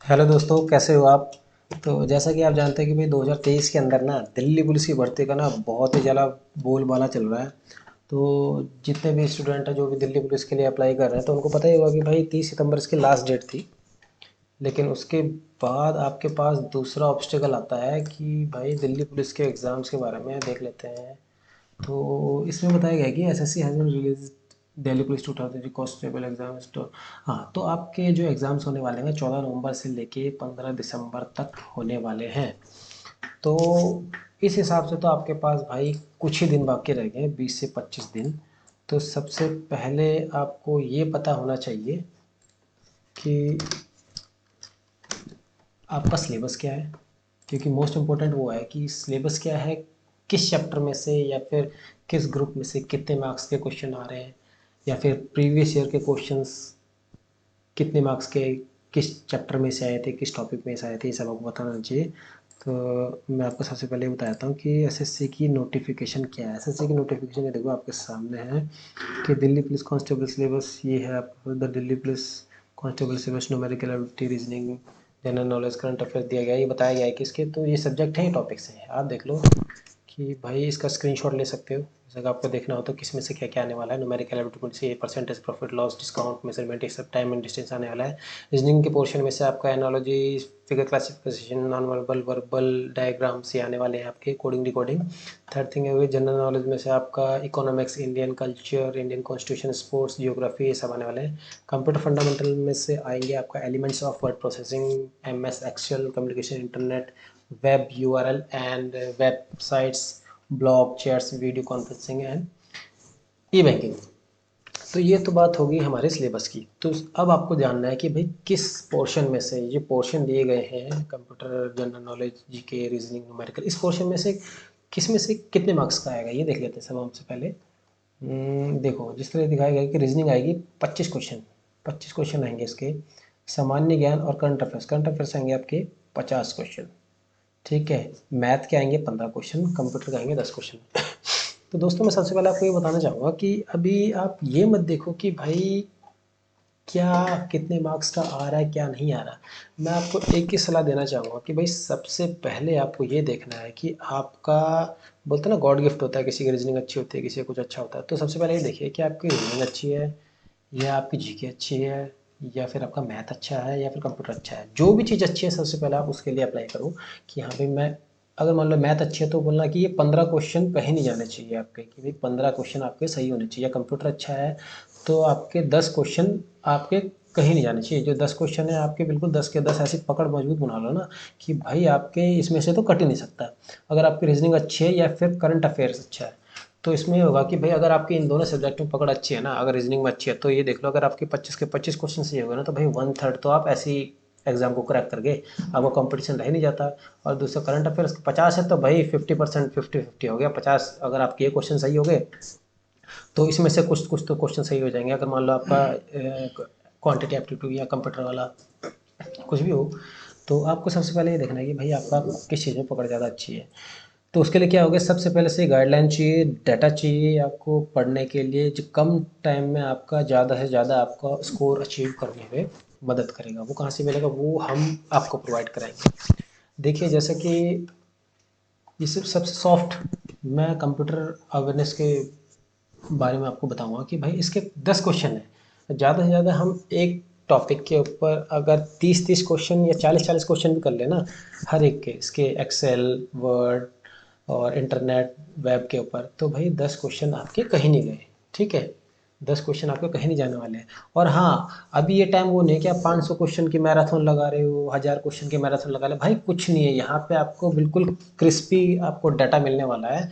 Hello दोस्तों, कैसे हो आप। तो जैसा कि आप जानते हैं कि भाई 2023 के अंदर ना दिल्ली पुलिस की भर्ती का ना बहुत ही ज़्यादा बोलबाला चल रहा है। तो जितने भी स्टूडेंट हैं जो भी दिल्ली पुलिस के लिए अप्लाई कर रहे हैं तो उनको पता ही होगा कि भाई 30 सितंबर इसकी लास्ट डेट थी। लेकिन उसके बाद आपके पास दूसरा ऑब्स्टेकल आता है कि भाई दिल्ली पुलिस के एग्ज़ाम्स के बारे में देख लेते हैं। तो इसमें बताया गया है कि SSC has been release Delhi police 2000 constable exams. तो हाँ, तो आपके जो एग्ज़ाम्स होने वाले हैं 14 नवंबर से लेके 15 दिसंबर तक होने वाले हैं। तो इस हिसाब से तो आपके पास भाई कुछ ही दिन बाकी रह गए हैं, 20 से 25 दिन। तो सबसे पहले आपको ये पता होना चाहिए कि आपका सिलेबस क्या है, क्योंकि मोस्ट इम्पोर्टेंट वो है कि सिलेबस क्या है, किस चैप्टर में से या फिर किस ग्रुप में से कितने मार्क्स के क्वेश्चन आ रहे हैं, या फिर प्रीवियस ईयर के क्वेश्चंस कितने मार्क्स के किस चैप्टर में से आए थे, किस टॉपिक में से आए थे, ये सब आपको बताना चाहिए। तो मैं आपको सबसे पहले बताता हूँ कि एसएससी की नोटिफिकेशन क्या है। एसएससी की नोटिफिकेशन ये देखो आपके सामने है कि दिल्ली पुलिस कांस्टेबल सिलेबस ये है आपको। The Delhi police constable syllabus numerical ability, reasoning, general knowledge, current affair दिया गया है। ये बताया गया है कि इसके तो ये सब्जेक्ट हैं, ये टॉपिक्स हैं। आप देख लो कि भाई इसका स्क्रीनशॉट ले सकते हो, जैसे अगर आपको देखना हो तो किस में से क्या क्या आने वाला है। न्यूमेरिकल एबिलिटी से percentage, profit loss, discount, measurement, ये सब टाइम एंड डिस्टेंस आने वाला है। रीजनिंग के पोर्शन में से आपका analogy, figure classification, non verbal, verbal diagrams ये आने वाले हैं आपके, कोडिंग डिकोडिंग। थर्ड थिंग है जनरल नॉलेज में से आपका economics, Indian culture, Indian constitution, sports, geography, ये सब आने वाले हैं। कंप्यूटर फंडामेंटल में से आएंगे आपका elements of word processing, MS Excel, communication, internet, web URL and websites, blog, chats, video conferencing and e banking. तो ये तो बात होगी हमारे सिलेबस की। तो अब आपको जानना है कि भाई किस पोर्शन में से ये पोर्शन दिए गए हैं, computer, general knowledge, GK, reasoning, numerical, इस पोर्शन में से किस में से कितने मार्क्स का आएगा, ये देख लेते हैं सब हमसे पहले। देखो जिस तरह दिखाया गया है कि रीजनिंग आएगी 25 क्वेश्चन। 25 क्वेश्चन आएंगे इसके। सामान्य ज्ञान और करंट अफेयर्स आएंगे आपके 50 क्वेश्चन। ठीक है। मैथ के आएंगे 15 क्वेश्चन, कंप्यूटर के आएंगे 10 क्वेश्चन। तो दोस्तों मैं सबसे पहले आपको ये बताना चाहूँगा कि अभी आप ये मत देखो कि भाई क्या कितने मार्क्स का आ रहा है क्या नहीं आ रहा। मैं आपको एक ही सलाह देना चाहूँगा कि भाई सबसे पहले आपको ये देखना है कि आपका, बोलते हैं ना गॉड गिफ्ट होता है, किसी की रीजनिंग अच्छी होती है, किसी का कुछ अच्छा होता है। तो सबसे पहले ये देखिए कि आपकी रीजनिंग अच्छी है, या आपकी जीके अच्छी है, या फिर आपका मैथ अच्छा है, या फिर कंप्यूटर अच्छा है। जो भी चीज़ अच्छी है सबसे पहले आप उसके लिए अप्लाई करो कि हाँ भाई मैं, अगर मान लो मैथ अच्छी है तो बोलना कि ये 15 क्वेश्चन कहीं नहीं जाने चाहिए आपके, कि भाई 15 क्वेश्चन आपके सही होने चाहिए। या कंप्यूटर अच्छा है तो आपके 10 क्वेश्चन आपके कहीं नहीं जाने चाहिए। जो 10 क्वेश्चन है आपके, बिल्कुल 10 के 10 ऐसी पकड़ मजबूत बना लो ना कि भाई आपके इसमें से तो कट ही नहीं सकता। अगर आपकी रीजनिंग अच्छी है या फिर करंट अफेयर्स अच्छा है तो इसमें ये होगा कि भाई अगर आपकी इन दोनों सब्जेक्ट में पकड़ अच्छी है ना, अगर रीजनिंग में अच्छी है तो ये देख लो, अगर आपके 25 के 25 क्वेश्चन सही हो गए ना तो भाई 1/3 तो आप ऐसी एग्जाम को क्रैक कर गए, आपको कंपटीशन रह नहीं जाता। और दूसरा करंट अफेयर्स 50 है तो भाई 50%, 50-50 हो गया। 50 अगर आपके ये क्वेश्चन सही हो गए तो इसमें से कुछ कुछ तो क्वेश्चन सही हो जाएंगे। अगर मान लो आपका क्वांटिटी एप्टीट्यूड या कंप्यूटर वाला कुछ भी हो, तो आपको सबसे पहले ये देखना है कि भाई आपका किस चीज़ में पकड़ ज़्यादा अच्छी है। तो उसके लिए क्या होगा, सबसे पहले से गाइडलाइन चाहिए, डाटा चाहिए आपको पढ़ने के लिए, जो कम टाइम में आपका ज़्यादा से ज़्यादा आपका स्कोर अचीव करने में मदद करेगा। वो कहाँ से मिलेगा, वो हम आपको प्रोवाइड कराएंगे। देखिए जैसे कि ये सिर्फ सबसे सॉफ्ट, मैं कंप्यूटर अवेयरनेस के बारे में आपको बताऊंगा कि भाई इसके 10 क्वेश्चन हैं। ज़्यादा से ज़्यादा हम एक टॉपिक के ऊपर अगर 30-30 क्वेश्चन या 40-40 क्वेश्चन भी कर लेना हर एक के, इसके एक्सेल, वर्ड और इंटरनेट, वेब के ऊपर, तो भाई 10 क्वेश्चन आपके कहीं नहीं गए। ठीक है, 10 क्वेश्चन आपके कहीं नहीं जाने वाले हैं। और हाँ, अभी ये टाइम वो नहीं है कि आप 500 क्वेश्चन की मैराथन लगा रहे हो, 1000 क्वेश्चन की मैराथन लगा रहे हो, भाई कुछ नहीं है। यहाँ पे आपको बिल्कुल क्रिस्पी आपको डाटा मिलने वाला है।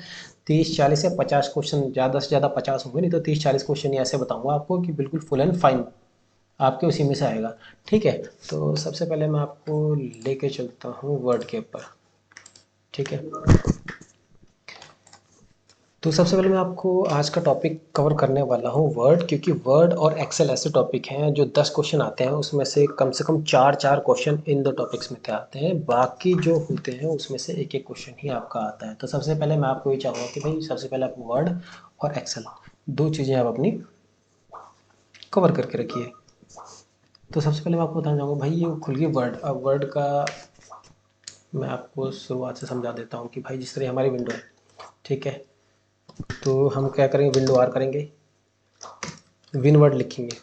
30-40 या 50 क्वेश्चन, ज़्यादा से ज़्यादा 50 होंगे, नहीं तो 30-40 क्वेश्चन ही ऐसे बताऊंगा आपको कि बिल्कुल फुल एंड फाइन आपके उसी में से आएगा। ठीक है। तो सबसे पहले मैं आपको लेके चलता हूँ वर्ड के ऊपर। ठीक है। तो सबसे पहले मैं आपको आज का टॉपिक कवर करने वाला हूँ वर्ड, क्योंकि वर्ड और एक्सेल ऐसे टॉपिक हैं जो 10 क्वेश्चन आते हैं उसमें से कम 4-4 क्वेश्चन इन दो टॉपिक्स में के आते हैं। बाकी जो होते हैं उसमें से एक एक क्वेश्चन ही आपका आता है। तो सबसे पहले मैं आपको ये चाहूँगा कि भाई सबसे पहले आप वर्ड और एक्सेल दो चीज़ें आप अपनी कवर करके रखिए। तो सबसे पहले मैं आपको बताना चाहूँगा भाई, ये खुल गई वर्ड। अब वर्ड का मैं आपको शुरुआत से समझा देता हूँ कि भाई जिस तरह हमारी विंडो है, ठीक है, तो हम क्या करेंगे, विंडो आर करेंगे, विन वर्ड लिखेंगे,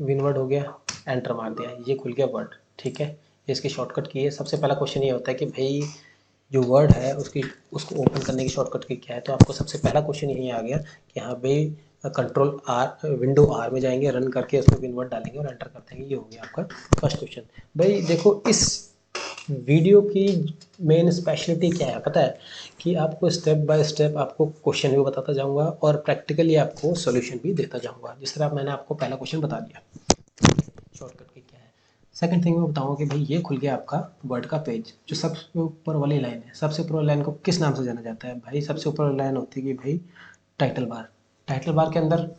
विन वर्ड हो गया, एंटर मार दिया, ये खुल गया वर्ड, ठीक है। ये इसकी शॉर्टकट की है। सबसे पहला क्वेश्चन ये होता है कि भाई जो वर्ड है उसको ओपन करने की शॉर्टकट की क्या है, तो आपको सबसे पहला क्वेश्चन यही आ गया कि हाँ भाई कंट्रोल आर, विंडो आर में जाएंगे, रन करके उसमें विन वर्ड डालेंगे और एंटर कर देंगे। ये हो गया आपका फर्स्ट क्वेश्चन। भाई देखो, इस वीडियो की मेन स्पेशलिटी क्या है पता है, कि आपको स्टेप बाय स्टेप आपको क्वेश्चन भी बताता जाऊंगा और प्रैक्टिकली आपको सॉल्यूशन भी देता जाऊंगा। जिस तरह मैंने आपको पहला क्वेश्चन बता दिया शॉर्टकट की क्या है। सेकंड थिंग मैं बताऊंगा कि भाई ये खुल गया आपका वर्ड का पेज। जो सबसे ऊपर वाली लाइन है, सबसे ऊपर वाली लाइन को किस नाम से जाना जाता है भाई, सबसे ऊपर वाली लाइन होती है कि भाई टाइटल बार। टाइटल बार के अंदर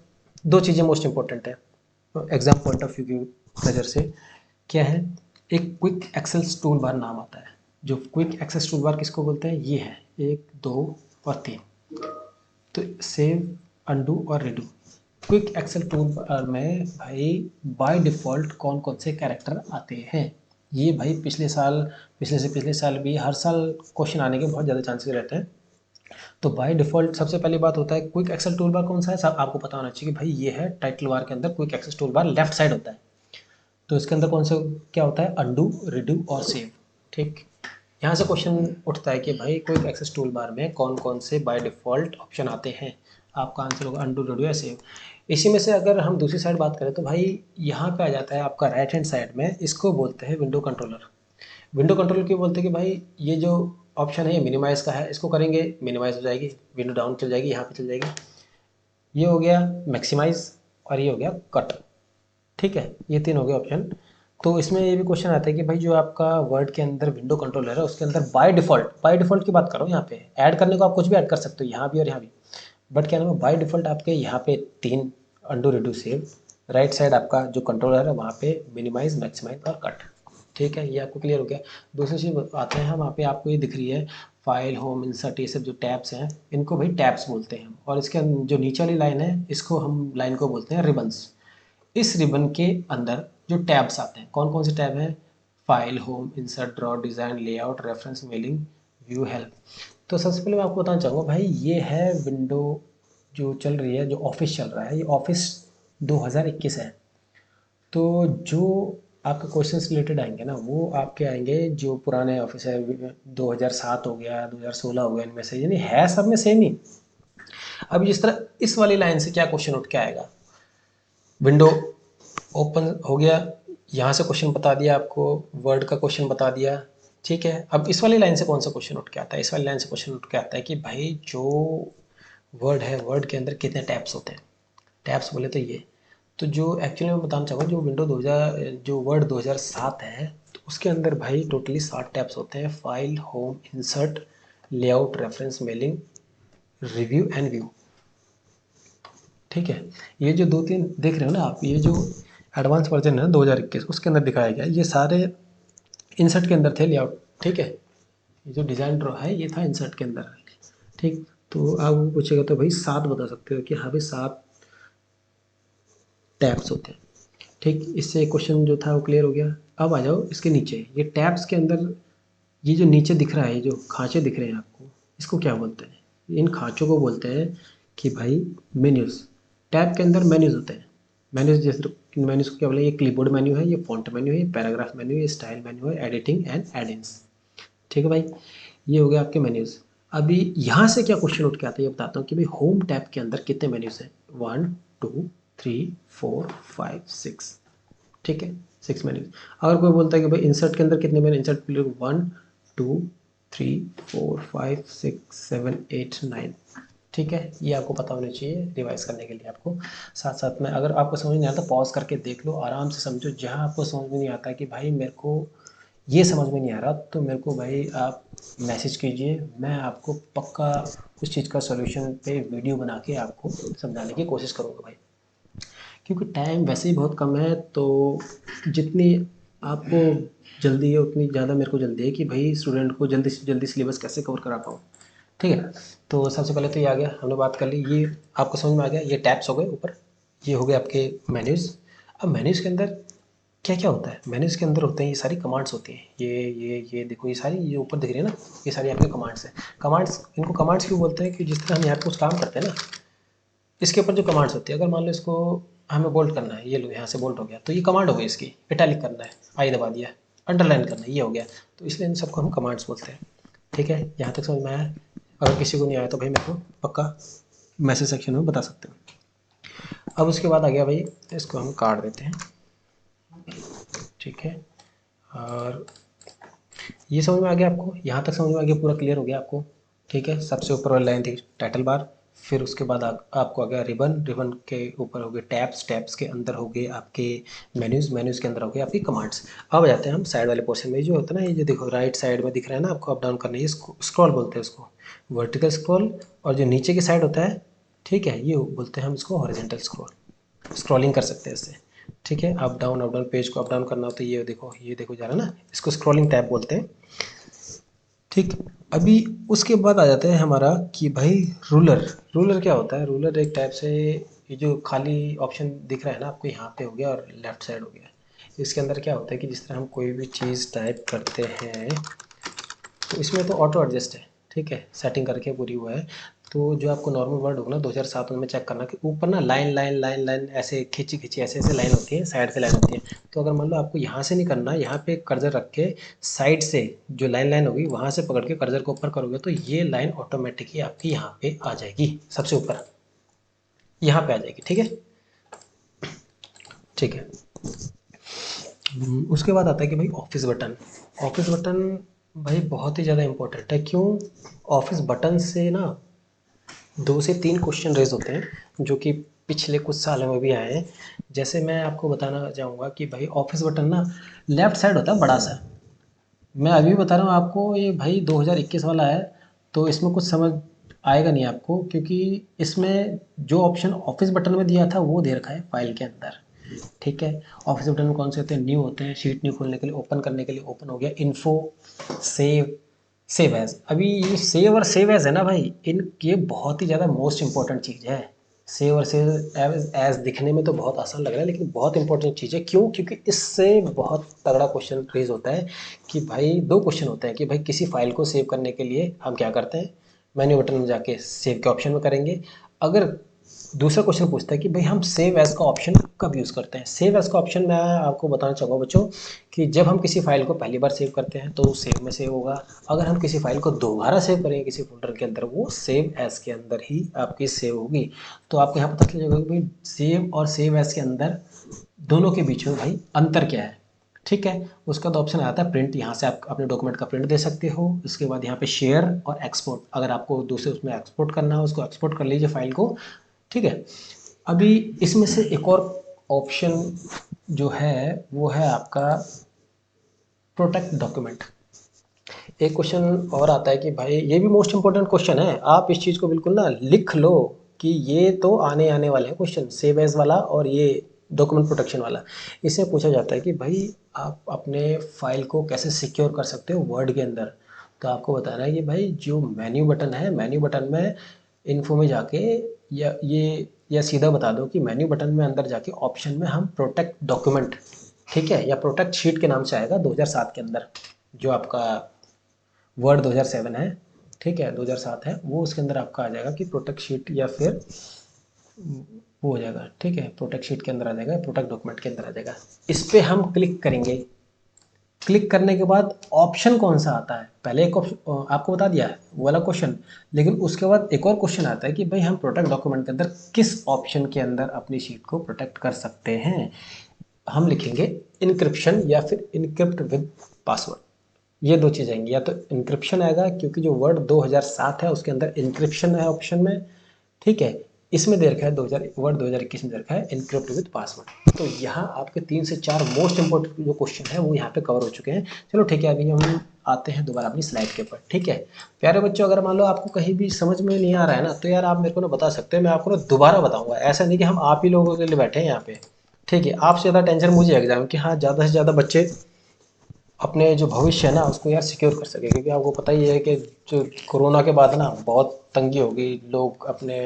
दो चीज़ें मोस्ट इंपॉर्टेंट है एग्जाम पॉइंट ऑफ व्यू की नज़र से। क्या है, एक क्विक एक्सेस टूल बार नाम आता है। जो क्विक एक्सेस टूल बार किसको बोलते हैं, ये है 1 2 और 3। तो सेव, अंडू और redo. Quick Excel tool bar में भाई बाय डिफ़ॉल्ट कौन कौन से कैरेक्टर आते हैं, ये भाई पिछले साल, पिछले से पिछले साल भी, हर साल क्वेश्चन आने के बहुत ज़्यादा चांसेस रहते हैं। तो बाय डिफ़ॉल्ट सबसे पहली बात होता है क्विक एक्सेल टूल बार कौन सा है, सब आपको पता होना चाहिए कि भाई ये है टाइटल बार के अंदर quick access tool bar left side होता है। तो इसके अंदर कौन सा क्या होता है, अंडू, रिडू और सेव, ठीक। यहाँ से क्वेश्चन उठता है कि भाई क्विक एक्सेस टूल बार में कौन कौन से बाय डिफ़ॉल्ट ऑप्शन आते हैं। आपका आंसर होगा अंडू, रिडू या सेव। इसी में से अगर हम दूसरी साइड बात करें तो भाई यहाँ पे आ जाता है आपका राइट हैंड साइड में, इसको बोलते हैं विंडो कंट्रोलर। विंडो कंट्रोलर क्यों बोलते हैं कि भाई ये जो ऑप्शन है ये मिनिमाइज़ का है, इसको करेंगे मिनिमाइज़ हो जाएगी, विंडो डाउन चल जाएगी, यहाँ पे चल जाएगी। ये हो गया मैक्सिमाइज़ और ये हो गया कट, ठीक है। ये तीन हो गए ऑप्शन। तो इसमें ये भी क्वेश्चन आता है कि भाई जो आपका वर्ड के अंदर विंडो कंट्रोलर है उसके अंदर बाय डिफ़ॉल्ट की बात करो, यहाँ पे ऐड करने को आप कुछ भी ऐड कर सकते हो, यहाँ भी और यहाँ भी। बट क्या नाम है, बाय डिफ़ॉल्ट आपके यहाँ पे 3 undo, redo, save. Right side आपका जो कंट्रोलर है वहाँ पे मिनिमाइज, मैक्सिमाइज और कट, ठीक है। ये आपको क्लियर हो गया। दूसरी चीज़ आते हैं हम, वहाँ पे आपको ये दिख रही है फाइल, होम, इंसर्ट, ये सब जो टैब्स हैं इनको भाई टैब्स बोलते हैं हम। और इसके जो नीचे वाली लाइन है इसको हम लाइन को बोलते हैं रिबन्स। इस रिबन के अंदर जो टैब्स आते हैं, कौन कौन से टैब हैं, file, home, insert, draw, design, layout, reference, mailing, view, help. तो सबसे पहले मैं आपको बताना चाहूँगा भाई ये है विंडो जो चल रही है, जो ऑफिस चल रहा है, ये ऑफिस 2021 है। तो जो आपके क्वेश्चंस रिलेटेड आएंगे ना वो आपके आएंगे जो पुराने ऑफिस है, 2007 हो गया, 2016 हो गया, इनमें से, यानी है सब में सेम ही। अब जिस तरह इस वाली लाइन से क्या क्वेश्चन उठ के आएगा, विंडो ओपन हो गया, यहाँ से क्वेश्चन बता दिया आपको, वर्ड का क्वेश्चन बता दिया, ठीक है। अब इस वाली लाइन से कौन सा क्वेश्चन उठ के आता है, इस वाली लाइन से क्वेश्चन उठ के आता है कि भाई जो वर्ड है, वर्ड के अंदर कितने टैब्स होते हैं। टैब्स बोले तो ये, तो जो एक्चुअली मैं बताना चाहूँगा, जो विंडो 2000, जो वर्ड 2007 है, तो उसके अंदर भाई टोटली 7 टैब्स होते हैं, file, home, insert, layout, reference, mailing, review and view, ठीक है। ये जो 2-3 देख रहे हो ना आप, ये जो एडवांस वर्जन है ना 2021, उसके अंदर दिखाया गया, ये सारे इंसर्ट के अंदर थे लेआउट, ठीक है। ये जो डिज़ाइन ड्रॉ है ये था इंसर्ट के अंदर, ठीक। तो आप पूछेगा तो भाई 7 बता सकते हो कि हाँ भाई 7 टैब्स होते हैं, ठीक। इससे क्वेश्चन जो था वो क्लियर हो गया। अब आ जाओ इसके नीचे, ये टैब्स के अंदर ये जो नीचे दिख रहा है, ये जो खाँचे दिख रहे हैं आपको, इसको क्या बोलते हैं, इन खाँचों को बोलते हैं कि भाई मेन्यूज़। टैब के अंदर मेन्यूज़ होते हैं। मेन्यूज़ जैसे मेन्यूज़ को क्या बोले, ये क्लिपबोर्ड मेन्यू है, ये फॉन्ट मेन्यू है, ये पैराग्राफ मेन्यू है, ये स्टाइल मेन्यू है, एडिटिंग एंड एड-इन्स, ठीक है भाई। ये हो गया आपके मेन्यूज़। अभी यहाँ से क्या क्वेश्चन उठ के आता है ये बताता हूँ कि भाई होम टैब के अंदर कितने मेन्यूज़ हैं, 1 2 3 4 5 6, ठीक है, 6 मेन्यूज। अगर कोई बोलता है कि भाई इंसर्ट के अंदर कितने मेन्यू, इंसर्ट प्ले 1 2 3 4 5 6 7 8 9, ठीक है। ये आपको पता होना चाहिए रिवाइज करने के लिए आपको। साथ साथ में अगर आपको समझ नहीं आता पॉज करके देख लो, आराम से समझो। जहाँ आपको समझ में नहीं आता कि भाई मेरे को ये समझ में नहीं आ रहा, तो मेरे को भाई आप मैसेज कीजिए, मैं आपको पक्का उस चीज़ का सॉल्यूशन पे वीडियो बना के आपको समझाने की कोशिश करूँगा भाई। क्योंकि टाइम वैसे ही बहुत कम है, तो जितनी आपको जल्दी है उतनी ज़्यादा मेरे को जल्दी है कि भाई स्टूडेंट को जल्दी से जल्दी सिलेबस कैसे कवर करा पाऊँ, ठीक है। तो सबसे पहले तो ये आ गया, हमने बात कर ली, ये आपको समझ में आ गया, ये टैब्स हो गए ऊपर, ये हो गए आपके मेन्यूज़। अब मेन्यूज़ के अंदर क्या क्या होता है? मेन्यूज़ के अंदर होते हैं ये सारी कमांड्स होती हैं, ये देखो, ये सारी ये ऊपर दिख रही है ना, ये सारी आपकी कमांड्स हैं। कमांड्स, इनको कमांड्स क्यों बोलते हैं? कि जिस तरह हम यहाँ पे कुछ काम करते हैं ना, इसके ऊपर जो कमांड्स होती है, अगर मान लो इसको हमें बोल्ड करना है, ये लो यहाँ से बोल्ड हो गया, तो ये कमांड हो गई इसकी। इटैलिक करना है, आई दबा दिया। अंडरलाइन करना है, ये हो गया। तो इसलिए इन सबको हम कमांड्स बोलते हैं। ठीक है, यहाँ तक समझ में आया? अगर किसी को नहीं आया तो भाई मेरे को पक्का मैसेज सेक्शन में बता सकते हो। अब उसके बाद आ गया भाई, इसको हम काट देते हैं। ठीक है, और ये समझ में आ गया आपको? यहाँ तक समझ में आ गया? पूरा क्लियर हो गया आपको? ठीक है, सबसे ऊपर वाली लाइन थी टाइटल बार, फिर उसके बाद आपको आ गया रिबन, रिबन के ऊपर हो गए टैब्स, टैब्स के अंदर हो गए आपके मेन्यूज़, मेन्यूज़ के अंदर हो गए आपकी कमांड्स। अब आ जाते हैं हम साइड वाले पोर्शन में। जो होता है ना, ये जो देखो राइट साइड में दिख रहा है ना आपको, अप डाउन करना, ये स्क्रॉल बोलते हैं उसको, वर्टिकल स्क्रॉल। और जो नीचे की साइड होता है, ठीक है, ये बोलते हैं हम इसको हॉरिजॉन्टल स्क्रॉल। स्क्रॉलिंग कर सकते हैं इससे। ठीक है, अप डाउन पेज को अप डाउन करना हो तो ये देखो जा रहा है ना, इसको स्क्रॉलिंग टैब बोलते हैं। ठीक, अभी उसके बाद आ जाते हैं हमारा कि भाई रूलर। रूलर क्या होता है? रूलर एक टाइप से, ये जो खाली ऑप्शन दिख रहा है ना आपको, यहाँ पे हो गया और लेफ्ट साइड हो गया। इसके अंदर क्या होता है कि जिस तरह हम कोई भी चीज़ टाइप करते हैं तो इसमें तो ऑटो एडजस्ट है। ठीक है, सेटिंग करके पूरी हुआ है। तो जो आपको नॉर्मल वर्ड होगा ना 2007 में चेक करना कि ऊपर ना लाइन लाइन लाइन लाइन ऐसे खींची खींची ऐसे ऐसे लाइन होती है, साइड से लाइन होती है। तो अगर मान लो आपको यहाँ से नहीं करना, यहाँ पे कर्जर रख के साइड से जो लाइन लाइन होगी वहाँ से पकड़ के कर्जर को ऊपर करोगे तो ये लाइन ऑटोमेटिकली आपकी यहाँ पे आ जाएगी, सबसे ऊपर यहाँ पे आ जाएगी। ठीक है, ठीक है। उसके बाद आता है कि भाई ऑफिस बटन। ऑफिस बटन भाई बहुत ही ज़्यादा इम्पोर्टेंट है। क्यों? ऑफिस बटन से ना 2 से 3 क्वेश्चन रेज होते हैं जो कि पिछले कुछ सालों में भी आए हैं। जैसे मैं आपको बताना चाहूँगा कि भाई ऑफिस बटन ना लेफ्ट साइड होता है बड़ा सा। मैं अभी बता रहा हूँ आपको, ये भाई 2021 वाला है, तो इसमें कुछ समझ आएगा नहीं आपको, क्योंकि इसमें जो ऑप्शन ऑफिस बटन में दिया था वो दे रखा है फाइल के अंदर। ठीक है, ऑफिस बटन में कौन से होते हैं? न्यू होते हैं, शीट न्यू खोलने के लिए, ओपन करने के लिए ओपन हो गया, इन्फो, सेव, सेव एज। अभी ये सेव और सेव एज है ना भाई, ये बहुत ही ज़्यादा मोस्ट इंपॉर्टेंट चीज़ है। सेव और सेव एज दिखने में तो बहुत आसान लग रहा है, लेकिन बहुत इंपॉर्टेंट चीज़ है। क्यों? क्योंकि इससे बहुत तगड़ा क्वेश्चन रेज होता है कि भाई 2 क्वेश्चन होते हैं कि भाई किसी फाइल को सेव करने के लिए हम क्या करते हैं? मेन्यू बटन में जाके सेव के ऑप्शन में करेंगे। अगर दूसरा क्वेश्चन पूछता है कि भाई हम सेव एज का ऑप्शन कब यूज़ करते हैं? सेव एज का ऑप्शन मैं आपको बताना चाहूँगा बच्चों कि जब हम किसी फाइल को पहली बार सेव करते हैं तो सेव में सेव होगा। अगर हम किसी फाइल को दोबारा सेव करेंगे किसी फोल्डर के अंदर, वो सेव एज के अंदर ही आपकी सेव होगी। तो आपको यहाँ पता चल जाएगा कि भाई सेव और सेव एज के अंदर दोनों के बीच में भाई अंतर क्या है। ठीक है, उसका तो ऑप्शन आता है प्रिंट, यहाँ से आप अपने डॉक्यूमेंट का प्रिंट दे सकते हो। उसके बाद यहाँ पे शेयर और एक्सपोर्ट, अगर आपको दूसरे उसमें एक्सपोर्ट करना हो उसको एक्सपोर्ट कर लीजिए फाइल को। ठीक है, अभी इसमें से एक और ऑप्शन जो है वो है आपका प्रोटेक्ट डॉक्यूमेंट। एक क्वेश्चन और आता है कि भाई ये भी मोस्ट इंपॉर्टेंट क्वेश्चन है, आप इस चीज़ को बिल्कुल ना लिख लो कि ये तो आने वाले हैं क्वेश्चन, सेव एज वाला और ये डॉक्यूमेंट प्रोटेक्शन वाला। इससे पूछा जाता है कि भाई आप अपने फाइल को कैसे सिक्योर कर सकते हो वर्ड के अंदर। तो आपको बताना है कि भाई जो मेन्यू बटन है, मेन्यू बटन में इन्फो में जाके या सीधा बता दो कि मेन्यू बटन में अंदर जाके ऑप्शन में हम प्रोटेक्ट डॉक्यूमेंट, ठीक है, या प्रोटेक्ट शीट के नाम से आएगा 2007 के अंदर, जो आपका वर्ड 2007 है, ठीक है, 2007 है, वो उसके अंदर आपका आ जाएगा कि प्रोटेक्ट शीट या फिर वो हो जाएगा। ठीक है, प्रोटेक्ट शीट के अंदर आ जाएगा, प्रोटेक्ट डॉक्यूमेंट के अंदर आ जाएगा। इस पर हम क्लिक करेंगे। क्लिक करने के बाद ऑप्शन कौन सा आता है? पहले एक ऑप्शन आपको बता दिया है वो वाला क्वेश्चन, लेकिन उसके बाद एक और क्वेश्चन आता है कि भाई हम प्रोटेक्ट डॉक्यूमेंट के अंदर किस ऑप्शन के अंदर अपनी शीट को प्रोटेक्ट कर सकते हैं। हम लिखेंगे इनक्रिप्शन या फिर इनक्रिप्ट विद पासवर्ड। ये 2 चीज़ आएंगी, या तो इनक्रिप्शन आएगा क्योंकि जो वर्ड 2007 है उसके अंदर इनक्रिप्शन है ऑप्शन में। ठीक है, इसमें दे रखा है वर्ड 2021 में दे रखा है इनक्रिप्ट विद पासवर्ड। तो यहाँ आपके 3 से 4 मोस्ट इंपॉर्टेंट जो क्वेश्चन है वो यहाँ पे कवर हो चुके हैं। चलो ठीक है, अभी हम आते हैं दोबारा अपनी स्लाइड के ऊपर। ठीक है प्यारे बच्चों, अगर मान लो आपको कहीं भी समझ में नहीं आ रहा है ना, तो यार आप मेरे को ना बता सकते हैं, मैं आपको ना दोबारा बताऊंगा। ऐसा नहीं कि हम आप ही लोगों के लिए बैठे हैं यहाँ पे। ठीक है, आपसे ज़्यादा टेंशन मुझे एग्जाम की, हाँ ज़्यादा से ज़्यादा बच्चे अपने जो भविष्य है ना उसको यार सिक्योर कर सके, क्योंकि आपको पता ही है कि जो कोरोना के बाद ना बहुत तंगी हो गई, लोग अपने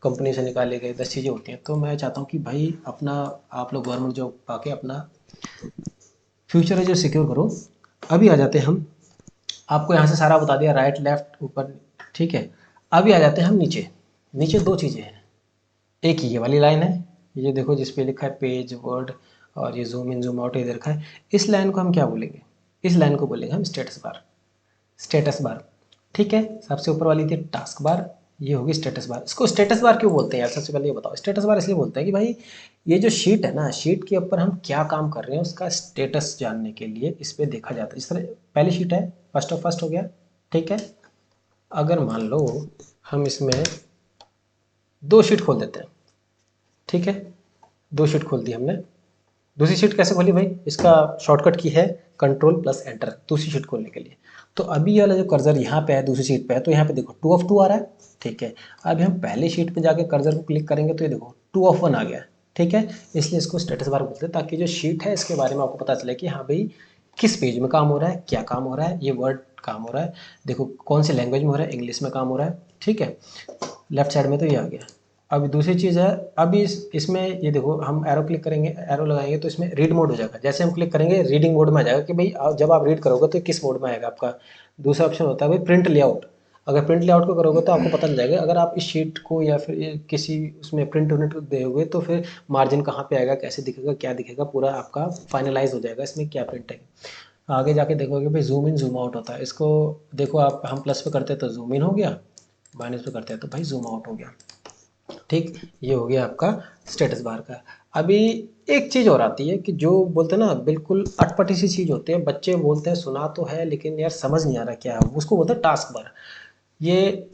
कंपनी से निकाले गए, 10 चीज़ें होती हैं। तो मैं चाहता हूँ कि भाई अपना आप लोग गवर्नमेंट जॉब पाके अपना फ्यूचर है जो सिक्योर करो। अभी आ जाते हैं हम, आपको यहाँ से सारा बता दिया, राइट लेफ्ट ऊपर, ठीक है। अभी आ जाते हैं हम नीचे। नीचे दो चीज़ें हैं, एक ये वाली लाइन है, ये देखो जिस पे लिखा है पेज वर्ड, और ये जूम इन जूम आउट ये रखा है। इस लाइन को हम क्या बोलेंगे? इस लाइन को बोलेंगे हम स्टेटस बार। स्टेटस बार, ठीक है। सबसे ऊपर वाली थी टास्क बार, ये होगी स्टेटस बार। इसको स्टेटस बार क्यों बोलते हैं यार? सबसे पहले ये बताओ। स्टेटस बार इसलिए बोलते हैं कि भाई ये जो शीट है ना, शीट के ऊपर हम क्या काम कर रहे हैं उसका स्टेटस जानने के लिए इस पर देखा जाता है। इस तरह पहली शीट है, फर्स्ट ऑफ फर्स्ट हो गया, ठीक है। अगर मान लो हम इसमें दो शीट खोल देते हैं, ठीक है। दो शीट खोल दी हमने। दूसरी शीट कैसे खोली भाई? इसका शॉर्टकट की है कंट्रोल प्लस एंटर, दूसरी शीट खोलने के लिए। तो अभी ये वाला जो कर्सर यहाँ पे है, दूसरी शीट पे है, तो यहाँ पे देखो 2 of 2 आ रहा है, ठीक है। अभी हम पहले शीट पे जाके कर्सर को क्लिक करेंगे तो ये देखो 2 of 1 आ गया, ठीक है। इसलिए इसको स्टेटस बार बोलते हैं, ताकि जो शीट है इसके बारे में आपको पता चले कि हाँ भाई किस पेज में काम हो रहा है, क्या काम हो रहा है, ये वर्ड काम हो रहा है, देखो कौन सी लैंग्वेज में हो रहा है, इंग्लिश में काम हो रहा है, ठीक है। लेफ्ट साइड में तो ये आ गया। अभी दूसरी चीज़ है, अभी इसमें ये देखो हम एरो क्लिक करेंगे, एरो लगाएंगे तो इसमें रीड मोड हो जाएगा। जैसे हम क्लिक करेंगे रीडिंग मोड में आ जाएगा कि भाई जब आप रीड करोगे तो किस मोड में आएगा आपका। दूसरा ऑप्शन होता है भाई प्रिंट लेआउट। अगर प्रिंट लेआउट को करोगे तो आपको पता चल जाएगा, अगर आप इस शीट को या फिर किसी उसमें प्रिंट यूनिट दोगे तो फिर मार्जिन कहाँ पे आएगा, कैसे दिखेगा, क्या दिखेगा, पूरा आपका फाइनलाइज हो जाएगा इसमें क्या प्रिंट है। आगे जाके देखोगे भाई जूम इन जूम आउट होता है। इसको देखो आप, हम प्लस पे करते हैं तो जूम इन हो गया, माइनस पे करते हैं तो भाई जूम आउट हो गया, ठीक। ये हो गया आपका स्टेटस बार का। अभी एक चीज़ और आती है कि जो बोलते हैं ना बिल्कुल अटपटी सी चीज़ होती है, बच्चे बोलते हैं सुना तो है लेकिन यार समझ नहीं आ रहा क्या है, उसको बोलते हैं टास्क बार। ये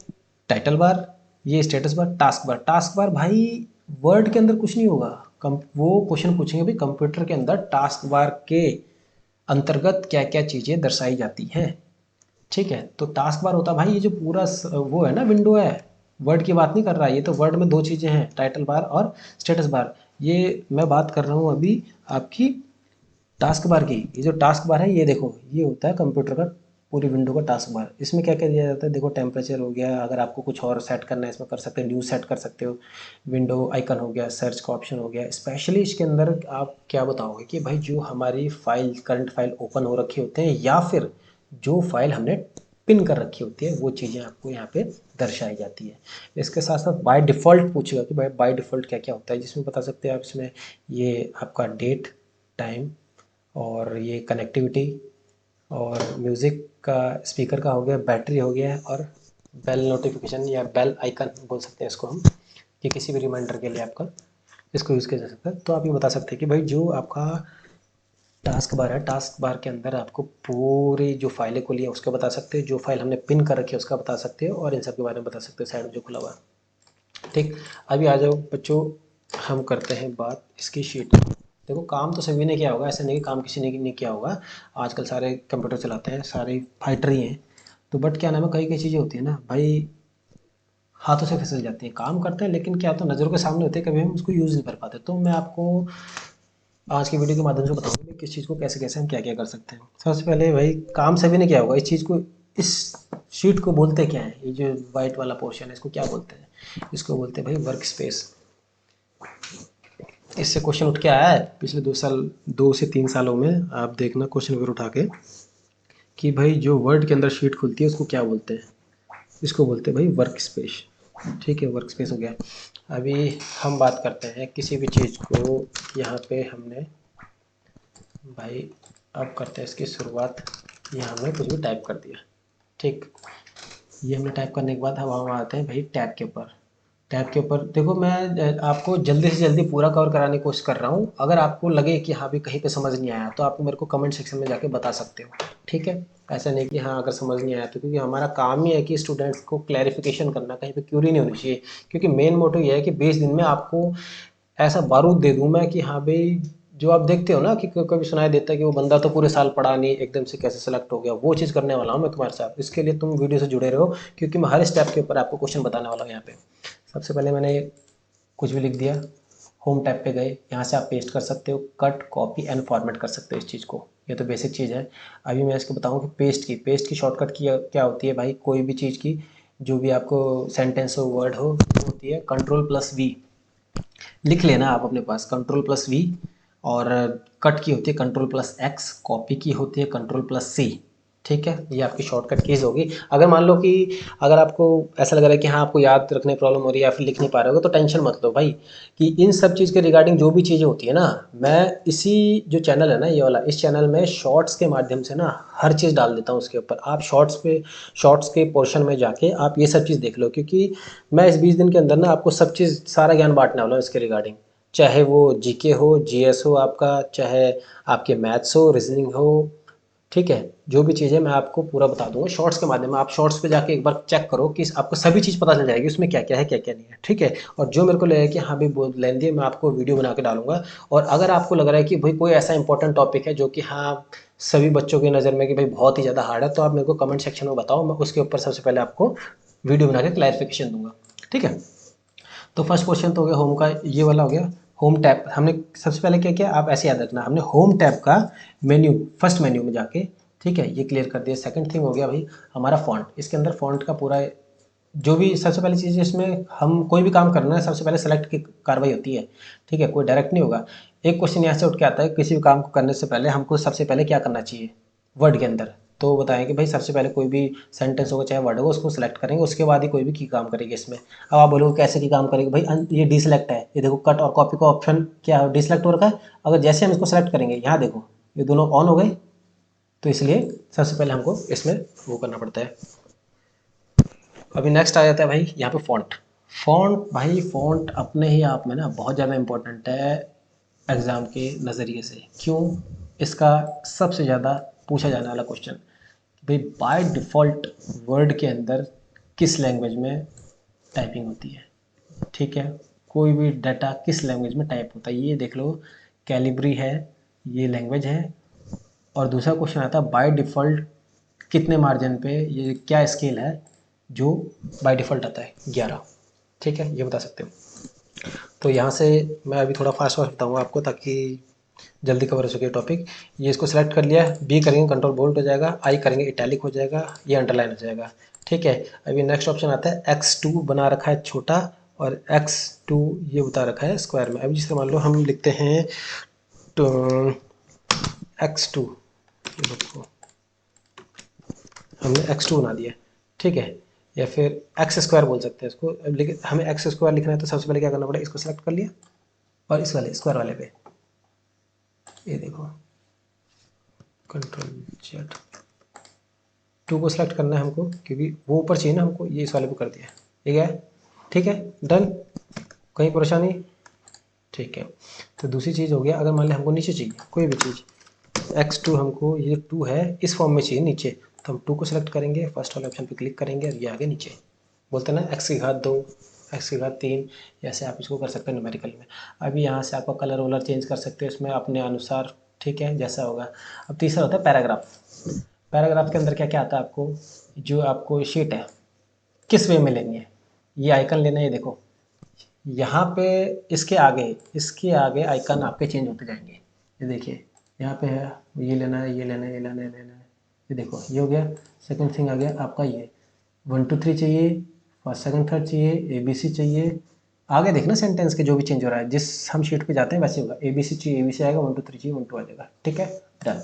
टाइटल बार, ये status bar, task bar. Task bar भाई वर्ड के अंदर कुछ नहीं होगा, वो क्वेश्चन पूछेंगे भाई कंप्यूटर के अंदर टास्क बार के अंतर्गत क्या क्या चीज़ें दर्शाई जाती हैं, ठीक है। तो टास्क बार होता है भाई ये जो पूरा वो है ना विंडो है, वर्ड की बात नहीं कर रहा है ये, तो वर्ड में दो चीज़ें हैं, टाइटल बार और स्टेटस बार। ये मैं बात कर रहा हूँ अभी आपकी टास्क बार की। ये जो टास्क बार है ये देखो, ये होता है कंप्यूटर का पूरी विंडो का टास्क बार। इसमें क्या क्या दिया जाता है? देखो टेम्परेचर हो गया, अगर आपको कुछ और सेट करना है इसमें कर सकते हो, न्यूज़ सेट कर सकते हो, विंडो आइकन हो गया, सर्च का ऑप्शन हो गया। स्पेशली इसके अंदर आप क्या बताओगे कि भाई जो हमारी फाइल करंट फाइल ओपन हो रखी होते हैं या फिर जो फाइल हमने पिन कर रखी होती है वो चीज़ें आपको यहाँ पे दर्शाई जाती है। इसके साथ साथ बाय डिफ़ॉल्ट पूछेगा कि भाई बाय डिफ़ॉल्ट क्या क्या होता है, जिसमें बता सकते हैं आप इसमें ये आपका डेट टाइम, और ये कनेक्टिविटी, और म्यूज़िक का स्पीकर का हो गया, बैटरी हो गया, और बेल नोटिफिकेशन या बेल आइकन बोल सकते हैं इसको हम, कि किसी भी रिमाइंडर के लिए आपका इसको यूज़ किया जा सकता है। तो आप ये बता सकते हैं कि भाई जो आपका टास्क बार है, टास्क बार के अंदर आपको पूरी जो फाइलें खुली है उसका बता सकते हो, जो फाइल हमने पिन कर रखी है उसका बता सकते हो, और इन सब के बारे में बता सकते हो साइड में जो खुला हुआ है, ठीक। अभी आ जाओ बच्चों, हम करते हैं बात इसकी शीट। देखो काम तो सभी ने किया होगा, ऐसा नहीं कि काम किसी ने नहीं किया होगा। आजकल सारे कंप्यूटर चलाते हैं, सारे फाइटर ही हैं। तो बट क्या नाम है, कई कई चीज़ें होती हैं ना भाई हाथों से फिसल जाती हैं। काम करते हैं लेकिन क्या तो नज़रों के सामने होते हैं, कभी हम उसको यूज़ नहीं कर पाते। तो मैं आपको आज की वीडियो के माध्यम से बताऊंगा कि किस चीज़ को कैसे कैसे हम क्या क्या कर सकते हैं। सबसे पहले भाई काम सभी ने किया होगा, इस चीज़ को, इस शीट को बोलते क्या है? ये जो वाइट वाला पोर्शन है इसको क्या बोलते हैं? इसको बोलते हैं भाई वर्क स्पेस। इससे क्वेश्चन उठ के आया है पिछले 2 साल, 2 से 3 सालों में। आप देखना क्वेश्चन पेपर उठा के कि भाई जो वर्ड के अंदर शीट खुलती है उसको क्या बोलते हैं? इसको बोलते हैं भाई वर्क स्पेस, ठीक है। वर्क स्पेस हो गया। अभी हम बात करते हैं किसी भी चीज़ को, यहाँ पे हमने भाई अब करते हैं इसकी शुरुआत। यहाँ हमने कुछ भी टाइप कर दिया, ठीक। ये हमने टाइप करने के बाद हम आते हैं भाई टैब के ऊपर। टैब के ऊपर देखो मैं आपको जल्दी से जल्दी पूरा कवर कराने की कोशिश कर रहा हूँ। अगर आपको लगे कि हाँ भी कहीं पे समझ नहीं आया तो आप मेरे को कमेंट सेक्शन में जाके बता सकते हो, ठीक है। ऐसा नहीं कि हाँ अगर समझ नहीं आया तो, क्योंकि हमारा काम ही है कि स्टूडेंट्स को क्लैरिफिकेशन करना, कहीं पे क्यूरी नहीं होनी चाहिए। क्योंकि मेन मोटो ये है कि 20 दिन में आपको ऐसा बारूद दे दूं मैं कि हाँ भाई जो आप देखते हो ना कि कभी सुनाई देता है कि वो बंदा तो पूरे साल पढ़ा नहीं, एकदम से कैसे सेलेक्ट हो गया, वो चीज़ करने वाला हूँ मैं तुम्हारे साथ। इसके लिए तुम वीडियो से जुड़े रहो, क्योंकि मैं हर स्टेप के ऊपर आपको क्वेश्चन बताने वाला हूँ यहाँ पे। सबसे पहले मैंने कुछ भी लिख दिया, होम टैब पे गए, यहाँ से आप पेस्ट कर सकते हो, कट कॉपी एंड फॉर्मेट कर सकते हो इस चीज़ को। ये तो बेसिक चीज़ है। अभी मैं इसको बताऊँ कि पेस्ट की शॉर्टकट की क्या होती है भाई, कोई भी चीज़ की जो भी आपको सेंटेंस हो, वर्ड हो, वो होती है Ctrl+V। लिख लेना आप अपने पास Ctrl+V। और कट की होती है Ctrl+X, कॉपी की होती है Ctrl+C। ठीक है, ये आपकी शॉर्टकट कीज़ होगी। अगर मान लो कि अगर आपको ऐसा लग रहा है कि हाँ आपको याद रखने प्रॉब्लम हो रही है या फिर लिख नहीं पा रहे हो, तो टेंशन मत लो भाई, कि इन सब चीज़ के रिगार्डिंग जो भी चीज़ें होती है ना, मैं इसी जो चैनल है ना ये वाला, इस चैनल में शॉर्ट्स के माध्यम से ना हर चीज़ डाल देता हूँ उसके ऊपर। आप शॉर्ट्स के पोर्शन में जाके आप ये सब चीज़ देख लो, क्योंकि मैं इस 20 दिन के अंदर ना आपको सब चीज़ सारा ज्ञान बांटने वाला हूँ इसके रिगार्डिंग। चाहे वो जीके हो, जीएस हो आपका, चाहे आपके मैथ्स हो, रीजनिंग हो, ठीक है, जो भी चीज़ है मैं आपको पूरा बता दूंगा शॉर्ट्स के माध्यम में। आप शॉर्ट्स पे जाके एक बार चेक करो कि आपको सभी चीज़ पता चल जाएगी उसमें क्या क्या है क्या क्या नहीं है, ठीक है। और जो मेरे को लगे कि हाँ भाई बहुत लेंदी है, मैं आपको वीडियो बना के डालूंगा। और अगर आपको लग रहा है कि भाई कोई ऐसा इंपॉर्टेंट टॉपिक है जो कि हाँ सभी बच्चों की नज़र में कि भाई बहुत ही ज़्यादा हार्ड है, तो आप मेरे को कमेंट सेक्शन में बताओ, मैं उसके ऊपर सबसे पहले आपको वीडियो बना के क्लैरिफिकेशन दूंगा, ठीक है। तो फर्स्ट क्वेश्चन तो हो गया होम का, ये वाला हो गया। होम टैब हमने सबसे पहले क्या किया, आप ऐसे याद रखना, हमने होम टैब का मेन्यू, फर्स्ट मेन्यू में जाके, ठीक है, ये क्लियर कर दिया। सेकंड थिंग हो गया भाई हमारा फॉन्ट, इसके अंदर फॉन्ट का पूरा जो भी सबसे पहली चीज़ इसमें हम कोई भी काम करना है सबसे पहले सेलेक्ट की कार्रवाई होती है, ठीक है, कोई डायरेक्ट नहीं होगा। एक क्वेश्चन यहाँ से उठ के आता है, किसी भी काम को करने से पहले हमको सबसे पहले क्या करना चाहिए वर्ड के अंदर, तो बताएं कि भाई सबसे पहले कोई भी सेंटेंस होगा चाहे वर्ड होगा उसको सेलेक्ट करेंगे, उसके बाद ही कोई भी की काम करेंगे इसमें। अब आप बोलोगे कैसे की काम करेंगे भाई, ये डी सेलेक्ट है, ये देखो कट और कॉपी का ऑप्शन क्या है, डी सेलेक्ट हो रखा है। अगर जैसे हम इसको सेलेक्ट करेंगे, यहाँ देखो ये दोनों ऑन हो गए, तो इसलिए सबसे पहले हमको इसमें वो करना पड़ता है। अभी नेक्स्ट आ जाता है भाई यहाँ पे फॉन्ट। फॉन्ट अपने ही आप में ना बहुत ज़्यादा इंपॉर्टेंट है एग्ज़ाम के नज़रिए से। क्यों? इसका सबसे ज़्यादा पूछा जाने वाला क्वेश्चन, भाई बाय डिफ़ॉल्ट वर्ड के अंदर किस लैंग्वेज में टाइपिंग होती है, ठीक है, कोई भी डाटा किस लैंग्वेज में टाइप होता है, ये देख लो। कैलिब्री है, ये लैंग्वेज है। और दूसरा क्वेश्चन आता है बाय डिफ़ॉल्ट कितने मार्जिन पे, ये क्या स्केल है जो बाय डिफ़ॉल्ट आता है 11, ठीक है, ये बता सकते हो। तो यहाँ से मैं अभी थोड़ा फास्ट फास्ट बताऊँगा आपको ताकि जल्दी कवर हो सके टॉपिक। ये इसको सेलेक्ट कर लिया, बी करेंगे कंट्रोल बोल्ड हो जाएगा, आई करेंगे इटैलिक हो जाएगा, ये अंडरलाइन हो जाएगा, ठीक है। अभी नेक्स्ट ऑप्शन आता है x2 बना रखा है छोटा, और x2 ये बता रखा है स्क्वायर में। अभी जिससे मान लो हम लिखते हैं तो x2, हमने x2 बना दिया, ठीक है, या फिर एक्स स्क्वायर बोल सकते हैं इसको। अब लेकिन हमें एक्स स्क्वायर लिखना है तो सबसे पहले क्या करना पड़ेगा, इसको सेलेक्ट कर लिया और इस वाले स्क्वायर वाले पे ये देखो Ctrl+Z, 2 को सिलेक्ट करना है हमको क्योंकि वो ऊपर चाहिए ना हमको, ये इस वाले पे कर दिया, ठीक है, ठीक है, डन। कहीं परेशानी? ठीक है। तो दूसरी चीज़ हो गया, अगर मान लिया हमको नीचे चाहिए कोई भी चीज़, x2 हमको ये 2 है इस फॉर्म में चाहिए नीचे, तो हम 2 को सिलेक्ट करेंगे, फर्स्ट वाले ऑप्शन पे क्लिक करेंगे और ये आगे नीचे बोलते हैं ना x⁻2, x⁻3, ऐसे आप इसको कर सकते हैं न्यूमेरिकल में। अभी यहाँ से आपका कलर वलर चेंज कर सकते हैं इसमें अपने अनुसार, ठीक है, जैसा होगा। अब तीसरा होता है पैराग्राफ। पैराग्राफ के अंदर क्या क्या आता है आपको, जो आपको शीट है किस वे में लेनी है, ये आइकन लेना है, ये देखो यहाँ पे इसके आगे आइकन आपके चेंज होते जाएंगे। ये देखिए यहाँ पे है, ये लेना है, ये लेना है, ये लेना है, लेना है, ये देखो ये हो गया। सेकंड थिंग आ गया आपका ये 1 2 3 चाहिए, फर्स्ट सेकंड थर्ड चाहिए, ABC चाहिए। आगे देखना सेंटेंस के जो भी चेंज हो रहा है, जिस हम शीट पे जाते हैं वैसे होगा, ABC चाहिए ABC आएगा, 1 2 3 चाहिए 1 2 आ जाएगा, ठीक है, डन।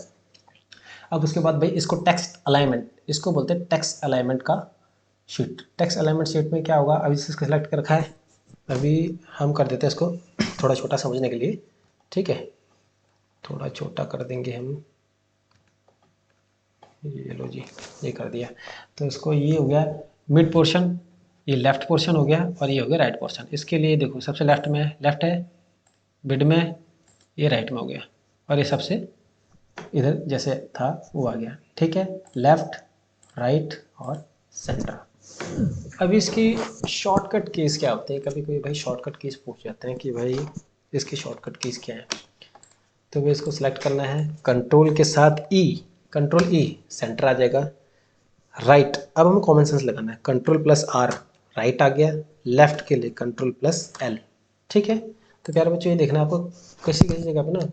अब उसके बाद भाई इसको टेक्स्ट अलाइनमेंट, इसको बोलते हैं टेक्स्ट अलाइनमेंट का शीट। टेक्स्ट अलाइनमेंट शीट में क्या होगा, अभी इसको सेलेक्ट कर रखा है, अभी हम कर देते हैं इसको थोड़ा छोटा समझने के लिए, ठीक है, थोड़ा छोटा कर देंगे हम, ये लो जी, ये कर दिया। तो इसको ये हो गया मिड पोर्शन, ये लेफ्ट पोर्शन हो गया, और ये हो गया राइट पोर्शन। इसके लिए देखो सबसे लेफ्ट में लेफ्ट है, मिड में, ये राइट में हो गया, और ये सबसे इधर जैसे था वो आ गया, ठीक है, लेफ्ट राइट और सेंटर। अभी इसकी शॉर्टकट कीज़ क्या होते हैं, कभी कभी भाई शॉर्टकट कीज़ पूछ जाते हैं कि भाई इसकी शॉर्टकट कीज़ क्या है। तो भाई इसको सिलेक्ट करना है कंट्रोल के साथ ई, कंट्रोल ई सेंटर आ जाएगा, राइट अब हमें कॉमन सेंस लगाना है, Ctrl+R राइट आ गया, लेफ्ट के लिए Ctrl+L, ठीक है। तो प्यारे बच्चों ये देखना आपको किसी किसी जगह पे ना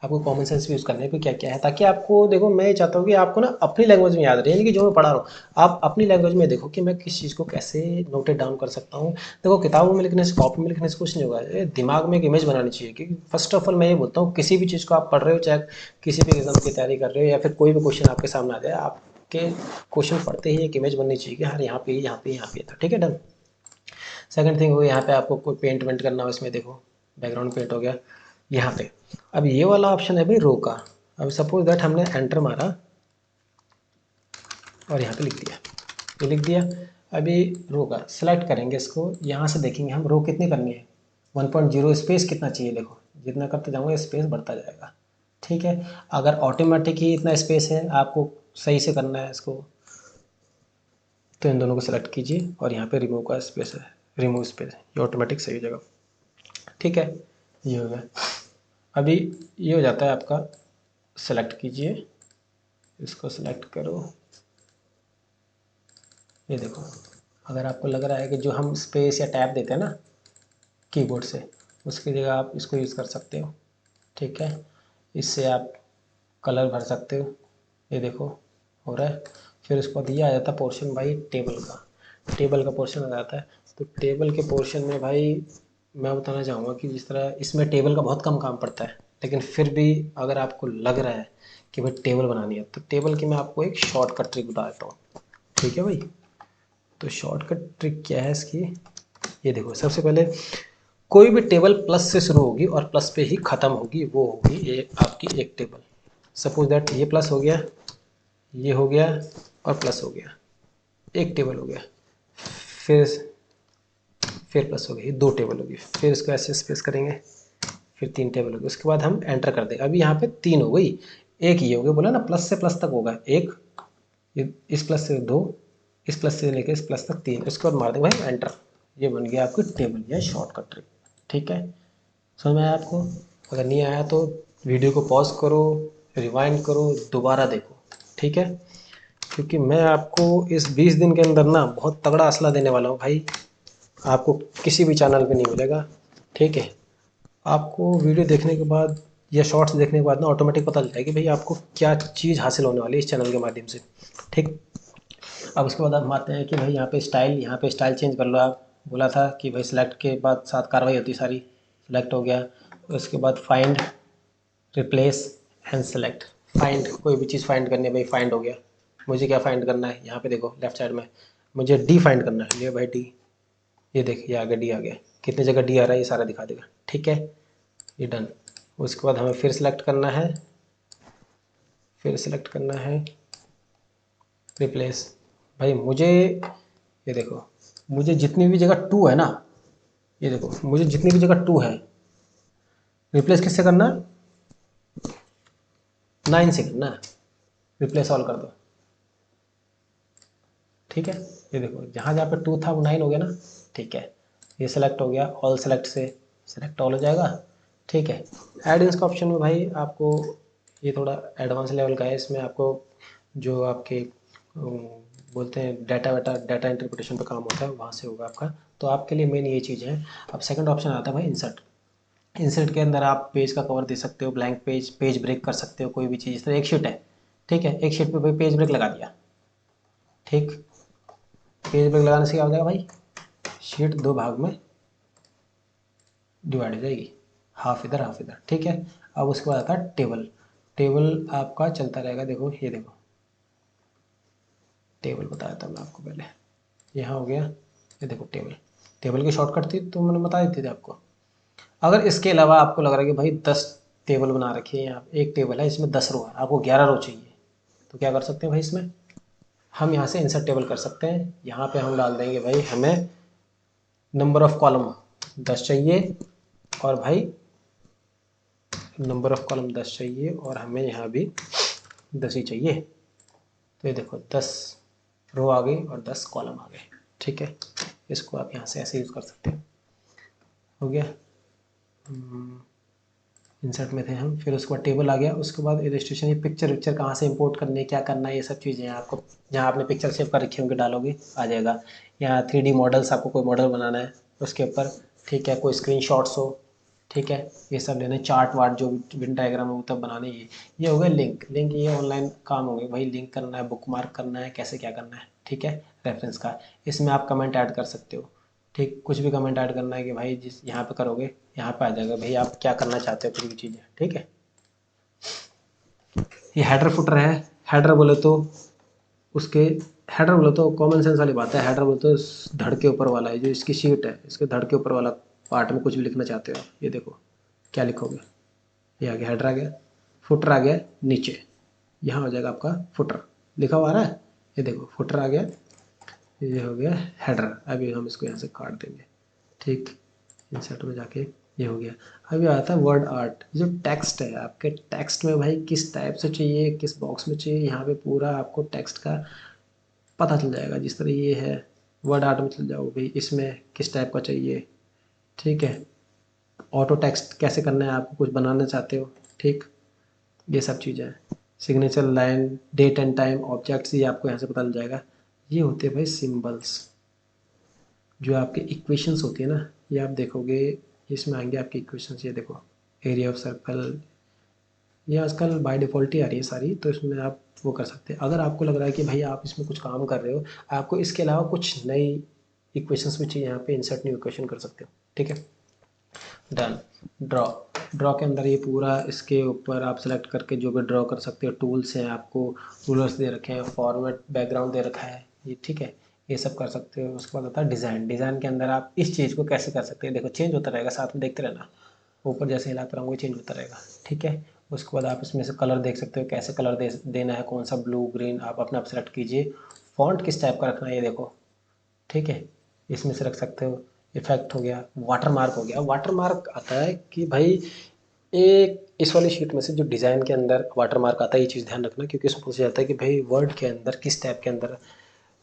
आपको कॉमन सेंस भी यूज़ करना है कि क्या क्या है, ताकि आपको देखो मैं ये चाहता हूँ कि आपको ना अपनी लैंग्वेज में याद रहे, यानी कि जो मैं पढ़ा रहा हूँ आप अपनी लैंग्वेज में देखो कि मैं किस चीज़ को कैसे नोटेड डाउन कर सकता हूँ। देखो किताबों में लिखने से, कॉपी में लिखने से कुछ नहीं होगा, ये दिमाग में एक इमेज बनानी चाहिए। क्योंकि फर्स्ट ऑफ ऑल मैं ये बोलता हूँ किसी भी चीज़ को आप पढ़ रहे हो, चाहे किसी भी एग्जाम की तैयारी कर रहे हो या फिर कोई भी क्वेश्चन आपके सामने आ जाए, आपके क्वेश्चन पढ़ते ही एक इमेज बननी चाहिए कि हाँ यहाँ पे यहाँ पे यहाँ पे था। ठीक है, डन। सेकंड थिंग हो गई, यहाँ पे आपको कोई पेंट वेंट करना हो, इसमें देखो बैकग्राउंड पेंट हो गया यहाँ पे। अब ये वाला ऑप्शन है भाई रो का। अब सपोज दैट हमने एंटर मारा और यहाँ पे लिख दिया, ये लिख दिया। अभी रो का सिलेक्ट करेंगे इसको, यहाँ से देखेंगे हम रो कितनी करनी है, 1.0 स्पेस कितना चाहिए। देखो जितना करते जाऊँगा स्पेस बढ़ता जाएगा। ठीक है, अगर ऑटोमेटिक ही इतना स्पेस है, आपको सही से करना है इसको, तो इन दोनों को सेलेक्ट कीजिए और यहाँ पे रिमूव का स्पेस है, रिमूव स्पेस, ये ऑटोमेटिक सही हो जाएगा। ठीक है, ये हो गया। अभी ये हो जाता है आपका, सेलेक्ट कीजिए, इसको सेलेक्ट करो। ये देखो, अगर आपको लग रहा है कि जो हम स्पेस या टैब देते हैं ना कीबोर्ड से, उसकी जगह आप इसको यूज़ कर सकते हो। ठीक है, इससे आप कलर भर सकते हो। ये देखो हो रहा है। फिर उसके बाद ये आ जाता है पोर्शन भाई टेबल का, टेबल का पोर्शन आ जाता है। तो टेबल के पोर्शन में भाई मैं बताना चाहूँगा कि जिस तरह इसमें टेबल का बहुत कम काम पड़ता है, लेकिन फिर भी अगर आपको लग रहा है कि भाई टेबल बनानी है, तो टेबल की मैं आपको एक शॉर्टकट ट्रिक बता देता हूँ। ठीक है भाई, तो शॉर्टकट ट्रिक क्या है इसकी, ये देखो। सबसे पहले कोई भी टेबल प्लस से शुरू होगी और प्लस पे ही ख़त्म होगी, वो होगी ये आपकी एक टेबल। सपोज दैट ये प्लस हो गया, ये हो गया और प्लस हो गया, एक टेबल हो गया। फिर फिर प्लस हो गई, दो टेबल होगी। फिर इसको ऐसे स्पेस करेंगे, फिर तीन टेबल होगी। उसके बाद हम एंटर कर देंगे। अभी यहाँ पे तीन हो गई, एक ये हो गया, बोला ना प्लस से प्लस तक होगा एक, ये इस प्लस से दो, इस प्लस से लेके इस प्लस तक तीन। उसके बाद मार देंगे भाई एंटर, ये बन गया आपकी टेबल या शॉर्टकट ट्रिक। ठीक है, समझ में आया आपको? अगर नहीं आया तो वीडियो को पॉज करो, रिवाइंड करो, दोबारा देखो। ठीक है, क्योंकि मैं आपको इस 20 दिन के अंदर ना बहुत तगड़ा असला देने वाला हूँ भाई, आपको किसी भी चैनल पे नहीं मिलेगा। ठीक है, आपको वीडियो देखने के बाद या शॉर्ट्स देखने के बाद ना ऑटोमेटिक पता चल जाएगी भाई आपको क्या चीज़ हासिल होने वाली है इस चैनल के माध्यम से। ठीक, अब उसके बाद हम आते हैं कि भाई यहाँ पे स्टाइल चेंज कर लो। आप बोला था कि भाई सिलेक्ट के बाद 7 कार्रवाई होती सारी, सिलेक्ट हो गया। उसके बाद find, replace and select. Find, कोई भी चीज़ फाइंड करनी है भाई, फाइंड हो गया। मुझे क्या फाइंड करना है, यहाँ पे देखो लेफ्ट साइड में मुझे डी फाइंड करना है। ये भाई डी, ये देखिए आ गया, डी आ गया। कितने जगह डी आ रहा है ये सारा दिखा देगा। ठीक है, ये डन। उसके बाद हमें फिर सेलेक्ट करना है, फिर सेलेक्ट करना है रिप्लेस। भाई मुझे ये देखो, मुझे जितनी भी जगह टू है ना, ये देखो मुझे जितनी भी जगह टू है, रिप्लेस किससे करना है, 9 से करना है। रिप्लेस ऑल कर दो। ठीक है, ये देखो जहाँ जहाँ पे 2 था वो 9 हो गया ना। ठीक है, ये सेलेक्ट हो गया, ऑल सेलेक्ट से सेलेक्ट ऑल हो जाएगा। ठीक है, एडिंग्स का ऑप्शन में भाई आपको, ये थोड़ा एडवांस लेवल का है, इसमें आपको जो आपके बोलते हैं डाटा वाटा, डाटा इंटरप्रिटेशन पे काम होता है, वहाँ से होगा आपका। तो आपके लिए मेन ये चीज़ है। अब सेकंड ऑप्शन आता है भाई इंसर्ट। इंसर्ट के अंदर आप पेज का कवर दे सकते हो, ब्लैंक पेज, पेज ब्रेक कर सकते हो, कोई भी चीज़। इस तरह एक शीट है, ठीक है, एक शीट पे भाई पेज ब्रेक लगा दिया। ठीक, पेज ब्रेक लगाने से क्या हो जाएगा भाई, शीट दो भाग में डिवाइड हो जाएगी, हाफ इधर हाफ इधर। ठीक है, अब उसके बाद आता है टेबल। टेबल आपका चलता रहेगा। देखो ये देखो टेबल बताया था मैं आपको पहले, यहाँ हो गया। ये देखो टेबल, टेबल की शॉर्टकट थी तो मैंने बता दी थी आपको। अगर इसके अलावा आपको लग रहा है कि भाई 10 टेबल बना रखी है, यहाँ एक टेबल है इसमें 10 रो है, आपको 11 रो चाहिए, तो क्या कर सकते हैं भाई, इसमें हम यहाँ से इंसर्ट टेबल कर सकते हैं। यहाँ पे हम डाल देंगे भाई हमें नंबर ऑफ कॉलम 10 चाहिए, और भाई नंबर ऑफ कॉलम 10 चाहिए, और हमें यहाँ भी 10 ही चाहिए। तो ये देखो 10 रो आ गई और 10 कॉलम आ गए। ठीक है, इसको आप यहाँ से ऐसे यूज़ कर सकते हो। हो गया, इंसर्ट में थे हम, फिर उसके बाद टेबल आ गया। उसके बाद इलस्ट्रेशन, ये पिक्चर विक्चर कहाँ से इंपोर्ट करनी है, क्या करना है, ये सब चीज़ें आपको जहाँ आपने पिक्चर सेव कर रखी होंगी डालोगे आ जाएगा। यहाँ 3D मॉडल्स, आपको कोई मॉडल बनाना है उसके ऊपर, ठीक है, कोई स्क्रीन शॉट्स हो, ठीक है, ये सब लेने, चार्ट वार्ट जो विन डायग्राम है वो तब बनाने। ये हो गया लिंक। लिंक ये ऑनलाइन काम हो गए भाई, लिंक करना है, बुक मार्क करना है, कैसे क्या करना है, ठीक है। रेफरेंस का, इसमें आप कमेंट ऐड कर सकते हो, ठीक, कुछ भी कमेंट ऐड करना है कि भाई जिस यहाँ पे करोगे यहाँ पे आ जाएगा भाई आप क्या करना चाहते हो, कुछ भी चीज़ें, ठीक है। ये हेडर फुटर है। हेडर बोले तो उसके, हेडर बोले तो कॉमन सेंस वाली बात है। हेडर बोले तो धड़ के ऊपर वाला है, जो इसकी शीट है इसके धड़ के ऊपर वाला पार्ट में कुछ भी लिखना चाहते हो आप, ये देखो क्या लिखोगे, ये आ गया हेडर आ गया। फुटर आ गया नीचे, यहाँ हो जाएगा आपका फुटर, लिखा हुआ आ रहा है, ये देखो फुटर आ गया, ये हो गया हेडर। अभी हम इसको यहाँ से काट देंगे, ठीक, इंसर्ट में जाके ये हो गया। अभी आता है वर्ड आर्ट, जो टेक्स्ट है आपके, टेक्स्ट में भाई किस टाइप से चाहिए, किस बॉक्स में चाहिए, यहाँ पे पूरा आपको टेक्स्ट का पता चल जाएगा। जिस तरह ये है वर्ड आर्ट में चल जाओ भाई, इसमें किस टाइप का चाहिए, ठीक है। ऑटो टेक्स्ट कैसे करना है, आपको कुछ बनाना चाहते हो, ठीक, ये सब चीज़ें हैं। Signature line, date and time, objects, ये आपको यहाँ से पता चल जाएगा। ये होते हैं भाई सिंबल्स, जो आपके इक्वेशंस होती है ना, ये आप देखोगे इसमें आएंगे आपके इक्वेशंस। ये देखो एरिया ऑफ सर्कल, ये आजकल बाय डिफ़ॉल्ट ही आ रही है सारी, तो इसमें आप वो कर सकते हैं। अगर आपको लग रहा है कि भाई आप इसमें कुछ काम कर रहे हो, आपको इसके अलावा कुछ नई इक्वेशंस भी चाहिए, यहाँ पे इंसर्ट न्यू इक्वेशन कर सकते हो, ठीक है। डन। ड्रॉ, ड्रॉ के अंदर ये पूरा इसके ऊपर आप सेलेक्ट करके जो भी ड्रॉ कर सकते हो। टूल्स हैं, आपको रूलर्स दे रखे हैं, फॉर्मेट बैकग्राउंड दे रखा है, ये ठीक है, ये सब कर सकते हो। उसके बाद आता है डिज़ाइन। डिज़ाइन के अंदर आप इस चीज़ को कैसे कर सकते हैं, देखो चेंज होता रहेगा, साथ में देखते रहना, ऊपर जैसे हिलाता रहूँगा चेंज होता रहेगा, ठीक है। उसके बाद आप इसमें से कलर देख सकते हो, कैसे कलर देना है, कौन सा ब्लू ग्रीन आप अपने आप सेलेक्ट कीजिए। फॉन्ट किस टाइप का रखना है ये देखो, ठीक है, इसमें से रख सकते हो। इफेक्ट हो गया, वाटर मार्क हो गया। वाटर मार्क आता है कि भाई एक इस वाली शीट में से जो डिज़ाइन के अंदर वाटर मार्क आता है, ये चीज़ ध्यान रखना, क्योंकि उसमें पूछा जाता है कि भाई वर्ड के अंदर किस टैब के अंदर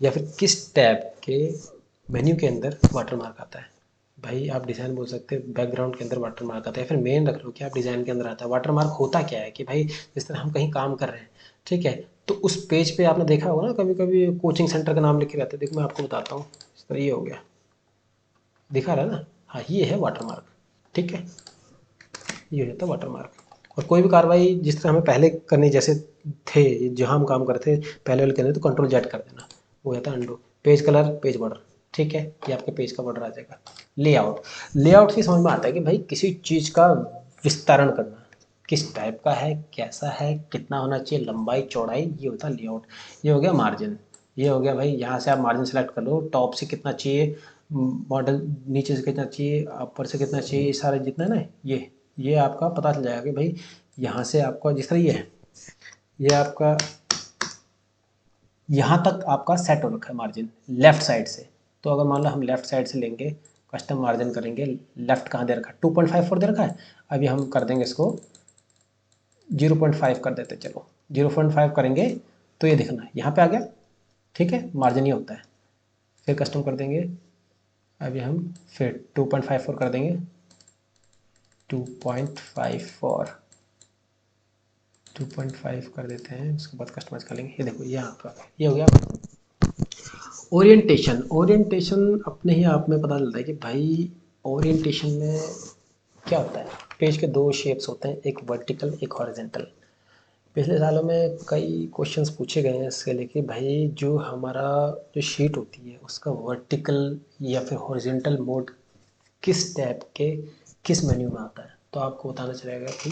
या फिर किस टैब के मेन्यू के अंदर वाटर मार्क आता है। भाई आप डिज़ाइन बोल सकते हैं, बैकग्राउंड के अंदर वाटर मार्क आता है, फिर मेन रख लो कि आप डिज़ाइन के अंदर आता है। वाटर मार्क होता क्या है कि भाई जिस तरह हम कहीं काम कर रहे हैं, ठीक है, तो उस पेज पे आपने देखा होगा ना, कभी कभी कोचिंग सेंटर का नाम लिखे रहता है, देखो मैं आपको बताता हूँ। इस तरह ये हो गया, दिखा रहा है ना, हाँ ये है वाटर मार्क, ठीक है, ये हो जाता है वाटर मार्क। और कोई भी कार्रवाई जिस तरह हमें पहले करनी जैसे थे, जहाँ हम काम करते थे पहले वाले करने, तो कंट्रोल जेड कर देना, वो जाता है undo. Page colour, page border, ठीक है, ये आपके पेज का बॉर्डर आ जाएगा। लेआउट, लेआउट से समझ में आता है कि भाई किसी चीज़ का विस्तारण करना, किस टाइप का है, कैसा है, कितना होना चाहिए, लंबाई चौड़ाई, ये होता है लेआउट। ये हो गया मार्जिन, ये हो गया भाई, यहाँ से आप मार्जिन सेलेक्ट कर लो, टॉप से कितना चाहिए, मॉडल नीचे से कितना चाहिए, ऊपर से कितना चाहिए, ये सारे जितना है ना, ये आपका पता चल जाएगा कि भाई यहाँ से आपका जिस तरह ये है, ये आपका यहाँ तक आपका सेट हो रखा है मार्जिन लेफ़्ट साइड से। तो अगर मान लो हम लेफ़्ट साइड से लेंगे, कस्टम मार्जिन करेंगे, लेफ़्ट कहाँ दे रखा है, 2.54 दे रखा है, अभी हम कर देंगे इसको 0.5 कर देते, चलो 0.5 करेंगे तो ये देखना यहाँ पे आ गया, ठीक है, मार्जिन ये होता है। फिर कस्टम कर देंगे, अभी हम फिर 2.54 कर देंगे, 2.54 2.5 कर देते हैं, उसके बाद कस्टमाइज कर लेंगे। ये देखो यहाँ पर ये हो गया। ओरिएंटेशन, ओरिएंटेशन अपने ही आप में पता चलता है कि भाई ओरिएंटेशन में क्या होता है। पेज के दो शेप्स होते हैं, एक वर्टिकल एक हॉरिजेंटल। पिछले सालों में कई क्वेश्चंस पूछे गए हैं इसके लेके, भाई जो हमारा जो शीट होती है उसका वर्टिकल या फिर हॉरिजेंटल मोड किस टैब के किस मेन्यू में आता है। तो आपको बताना चलेगा कि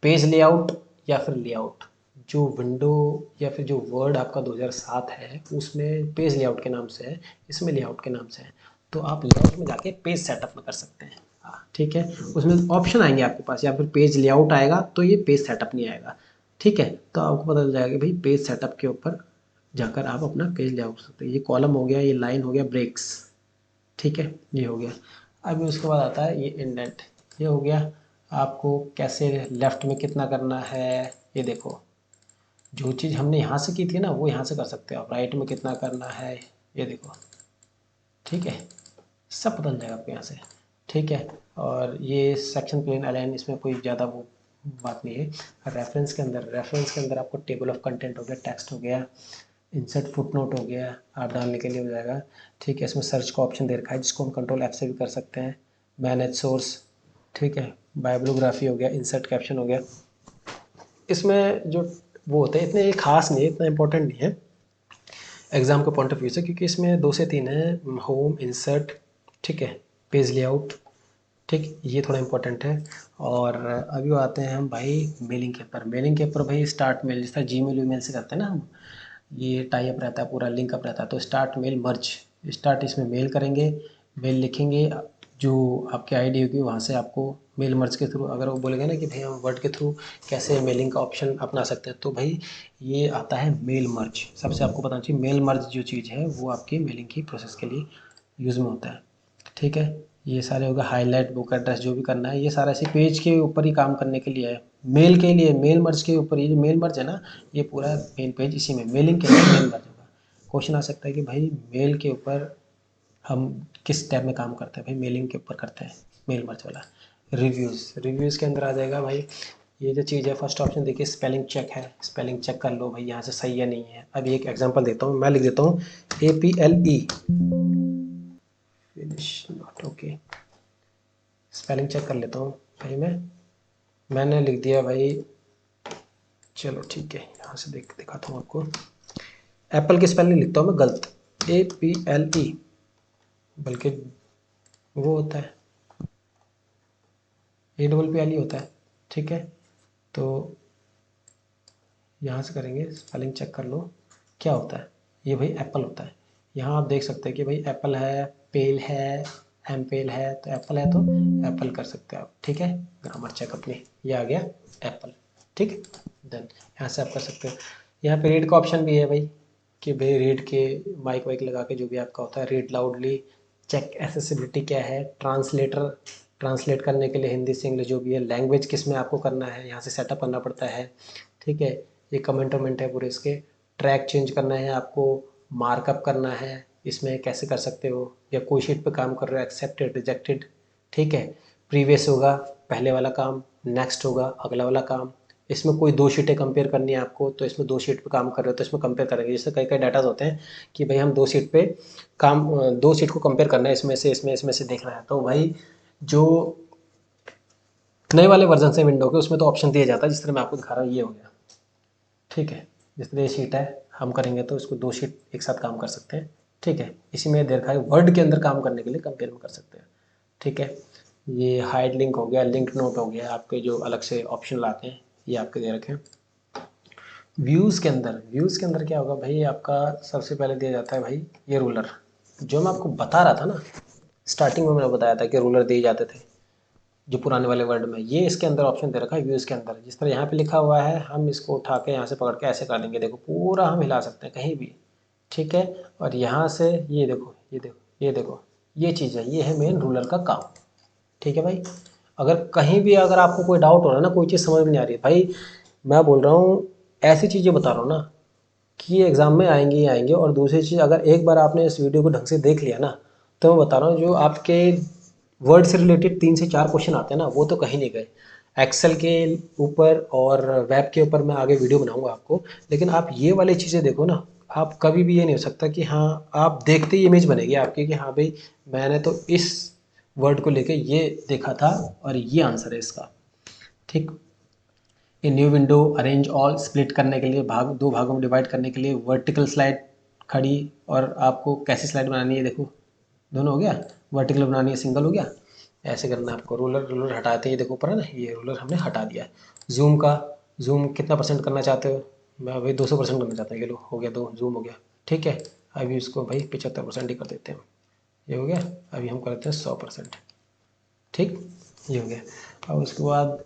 पेज लेआउट या फिर लेआउट, जो विंडो या फिर जो वर्ड आपका 2007 है उसमें पेज लेआउट के नाम से है, इसमें लेआउट के नाम से है। तो आप लेआउट में जाके पेज सेटअप में कर सकते हैं, हाँ ठीक है। उसमें ऑप्शन आएंगे आपके पास, या फिर पेज लेआउट आएगा तो ये पेज सेटअप नहीं आएगा, ठीक है। तो आपको पता चल जाएगा कि भाई पेज सेटअप के ऊपर जाकर आप अपना पेज लेआउट कर सकते हैं। ये कॉलम हो गया, ये लाइन हो गया, ब्रेक्स, ठीक है, ये हो गया। अभी उसके बाद आता है ये इंडेंट, ये हो गया। आपको कैसे लेफ़्ट में कितना करना है, ये देखो जो चीज़ हमने यहाँ से की थी ना वो यहाँ से कर सकते हो आप। राइट में कितना करना है ये देखो, ठीक है, सब पता चल जाएगा आपको यहाँ से, ठीक है। और ये सेक्शन प्लेन अलाइन, इसमें कोई ज़्यादा वो बात नहीं है। रेफरेंस के अंदर, रेफरेंस के अंदर आपको टेबल ऑफ कंटेंट हो गया, टेक्स्ट हो गया, इंसर्ट फुटनोट हो गया, आप डालने के लिए हो जाएगा, ठीक है। इसमें सर्च का ऑप्शन दे रखा है जिसको हम कंट्रोल F से भी कर सकते हैं। मैनेज सोर्स, ठीक है, बायोग्राफी हो गया, इंसर्ट कैप्शन हो गया। इसमें जो वो होते हैं इतने खास नहीं है, इतना इंपॉर्टेंट नहीं है एग्ज़ाम के पॉइंट ऑफ व्यू से, क्योंकि इसमें 2 से 3 है, होम, इंसर्ट, ठीक है, पेज लेआउट, ठीक, ये थोड़ा इंपॉर्टेंट है। और अभी आते हैं हम भाई मेलिंग के ऊपर। मेलिंग के ऊपर भाई स्टार्ट मेल, जिस तरह जीमेल ईमेल से करते हैं ना हम, ये टाई अप रहता है, पूरा लिंक अप रहता है। तो स्टार्ट मेल मर्ज, स्टार्ट इसमें मेल करेंगे, मेल लिखेंगे, जो आपकी आईडी होगी वहाँ से आपको मेल मर्ज के थ्रू, अगर वो बोलेंगे ना कि भाई हम वर्ड के थ्रू कैसे मेलिंग का ऑप्शन अपना सकते हैं, तो भाई ये आता है मेल मर्ज। सबसे आपको पता चाहिए मेल मर्ज जो चीज़ है वो आपकी मेलिंग की प्रोसेस के लिए यूज़ में होता है, ठीक है। ये सारे होगा हाईलाइट, बुक एड्रेस, जो भी करना है ये सारा इसी पेज के ऊपर ही काम करने के लिए है। मेल के लिए मेल मर्ज के ऊपर, ये जो मेल मर्ज है ना, ये पूरा मेन पेज इसी में मेलिंग के लिए मेल मर्ज होगा। क्वेश्चन आ सकता है कि भाई मेल के ऊपर हम किस टैब में काम करते हैं, भाई मेलिंग के ऊपर करते हैं मेल मर्ज वाला। रिव्यूज़ के अंदर आ जाएगा भाई ये जो चीज़ है। फर्स्ट ऑप्शन देखिए स्पेलिंग चेक है, स्पेलिंग चेक कर लो भाई यहाँ से सही है नहीं है। अभी एक एग्जांपल देता हूँ, मैं लिख देता हूँ APLE, finish not okay. Spelling check कर लेता हूँ भाई, मैंने लिख दिया भाई, चलो ठीक है, यहाँ से दिखाता हूँ आपको। एप्पल की स्पेलिंग लिखता हूँ मैं गलत, APLE, बल्कि वो होता है APPLE होता है, ठीक है। तो यहाँ से करेंगे, स्पेलिंग चेक कर लो क्या होता है। ये भाई एप्पल होता है। यहाँ आप देख सकते हैं कि भाई एप्पल है, पेल है, एम्पेल है, तो एप्पल है तो एप्पल कर सकते हैं आप, ठीक है। ग्रामर चेक अपनी, ये आ गया एप्पल, ठीक है। देन यहाँ से आप कर सकते हो। यहाँ पे रीड का ऑप्शन भी है भाई, कि भाई रीड के माइक वाइक लगा के जो भी आपका होता है, रीड लाउडली, चेक एसेसिबिलिटी क्या है, ट्रांसलेट करने के लिए हिंदी से इंग्लिश जो भी है, लैंग्वेज किस में आपको करना है यहाँ से सेटअप करना पड़ता है, ठीक है। ये कमेंट वमेंट है पूरे इसके। ट्रैक चेंज करना है आपको, मार्कअप करना है, इसमें कैसे कर सकते हो, या कोई शीट पे काम कर रहे हो, एक्सेप्टेड रिजेक्टेड, ठीक है। प्रीवियस होगा पहले वाला काम, नेक्स्ट होगा अगला वाला काम। इसमें कोई 2 शीटें कंपेयर करनी है आपको, तो इसमें 2 शीट पे काम कर रहे हो तो इसमें कंपेयर करेंगे। जैसे कई कई डाटाज होते हैं कि भाई हम 2 शीट पे काम, 2 शीट को कंपेयर करना है, इसमें से देखना है, तो भाई जो नए वाले वर्जन से विंडो के उसमें तो ऑप्शन दिया जाता है, जिस तरह मैं आपको दिखा रहा हूँ ये हो गया, ठीक है। जिस तरह ये शीट है हम करेंगे तो इसको 2 शीट एक साथ काम कर सकते हैं, ठीक है। इसी में देखा है वर्ड के अंदर काम करने के लिए कंपेयर में कर सकते हैं, ठीक है। ये हाइड लिंक हो गया, लिंक नोट हो गया, आपके जो अलग से ऑप्शन लाते हैं ये आपके दे रखे हैं। व्यूज़ के अंदर क्या होगा भाई, आपका सबसे पहले दिया जाता है भाई ये रूलर, जो मैं आपको बता रहा था ना स्टार्टिंग में, मैंने बताया था कि रूलर दिए जाते थे जो पुराने वाले वर्ड में, ये इसके अंदर ऑप्शन दे रखा है व्यूज़ के अंदर। जिस तरह यहाँ पे लिखा हुआ है हम इसको उठा के यहाँ से पकड़ के ऐसे कर देंगे, देखो पूरा हम हिला सकते हैं कहीं भी, ठीक है। और यहाँ से ये देखो, ये चीज़ है, ये है मेन रूलर का काम, ठीक है भाई। अगर कहीं भी अगर आपको कोई डाउट हो रहा है ना, कोई चीज़ समझ में नहीं आ रही है भाई, मैं बोल रहा हूँ ऐसी चीज़ें बता रहा हूँ ना कि ये एग्ज़ाम में आएंगी ही आएंगी। और दूसरी चीज़, अगर एक बार आपने इस वीडियो को ढंग से देख लिया ना, तो मैं बता रहा हूँ जो आपके वर्ड से रिलेटेड 3 से 4 क्वेश्चन आते हैं ना, वो तो कहीं नहीं गए। एक्सेल के ऊपर और वेब के ऊपर मैं आगे वीडियो बनाऊंगा आपको, लेकिन आप ये वाली चीज़ें देखो ना, आप कभी भी ये नहीं हो सकता कि हाँ आप देखते ही इमेज बनेगी आपकी कि हाँ भाई मैंने तो इस वर्ड को लेके ये देखा था और ये आंसर है इसका, ठीक। ये new window, arrange all, split करने के लिए, दो भागों में डिवाइड करने के लिए, वर्टिकल स्लाइड खड़ी, और आपको कैसी स्लाइड बनानी है, देखो दोनों हो गया, वर्टिकल बनानी है सिंगल हो गया, ऐसे करना है आपको। रूलर हटाते ही देखो ऊपर है ना, ये रूलर हमने हटा दिया। जूम कितना परसेंट करना चाहते हो, मैं भाई 200% करना चाहता हूँ, ये लो हो गया, 2 जूम हो गया, ठीक है। अभी इसको भाई 75% ही कर देते हैं, ये हो गया। अभी हम करते हैं 100%, ठीक, ये हो गया। अब उसके बाद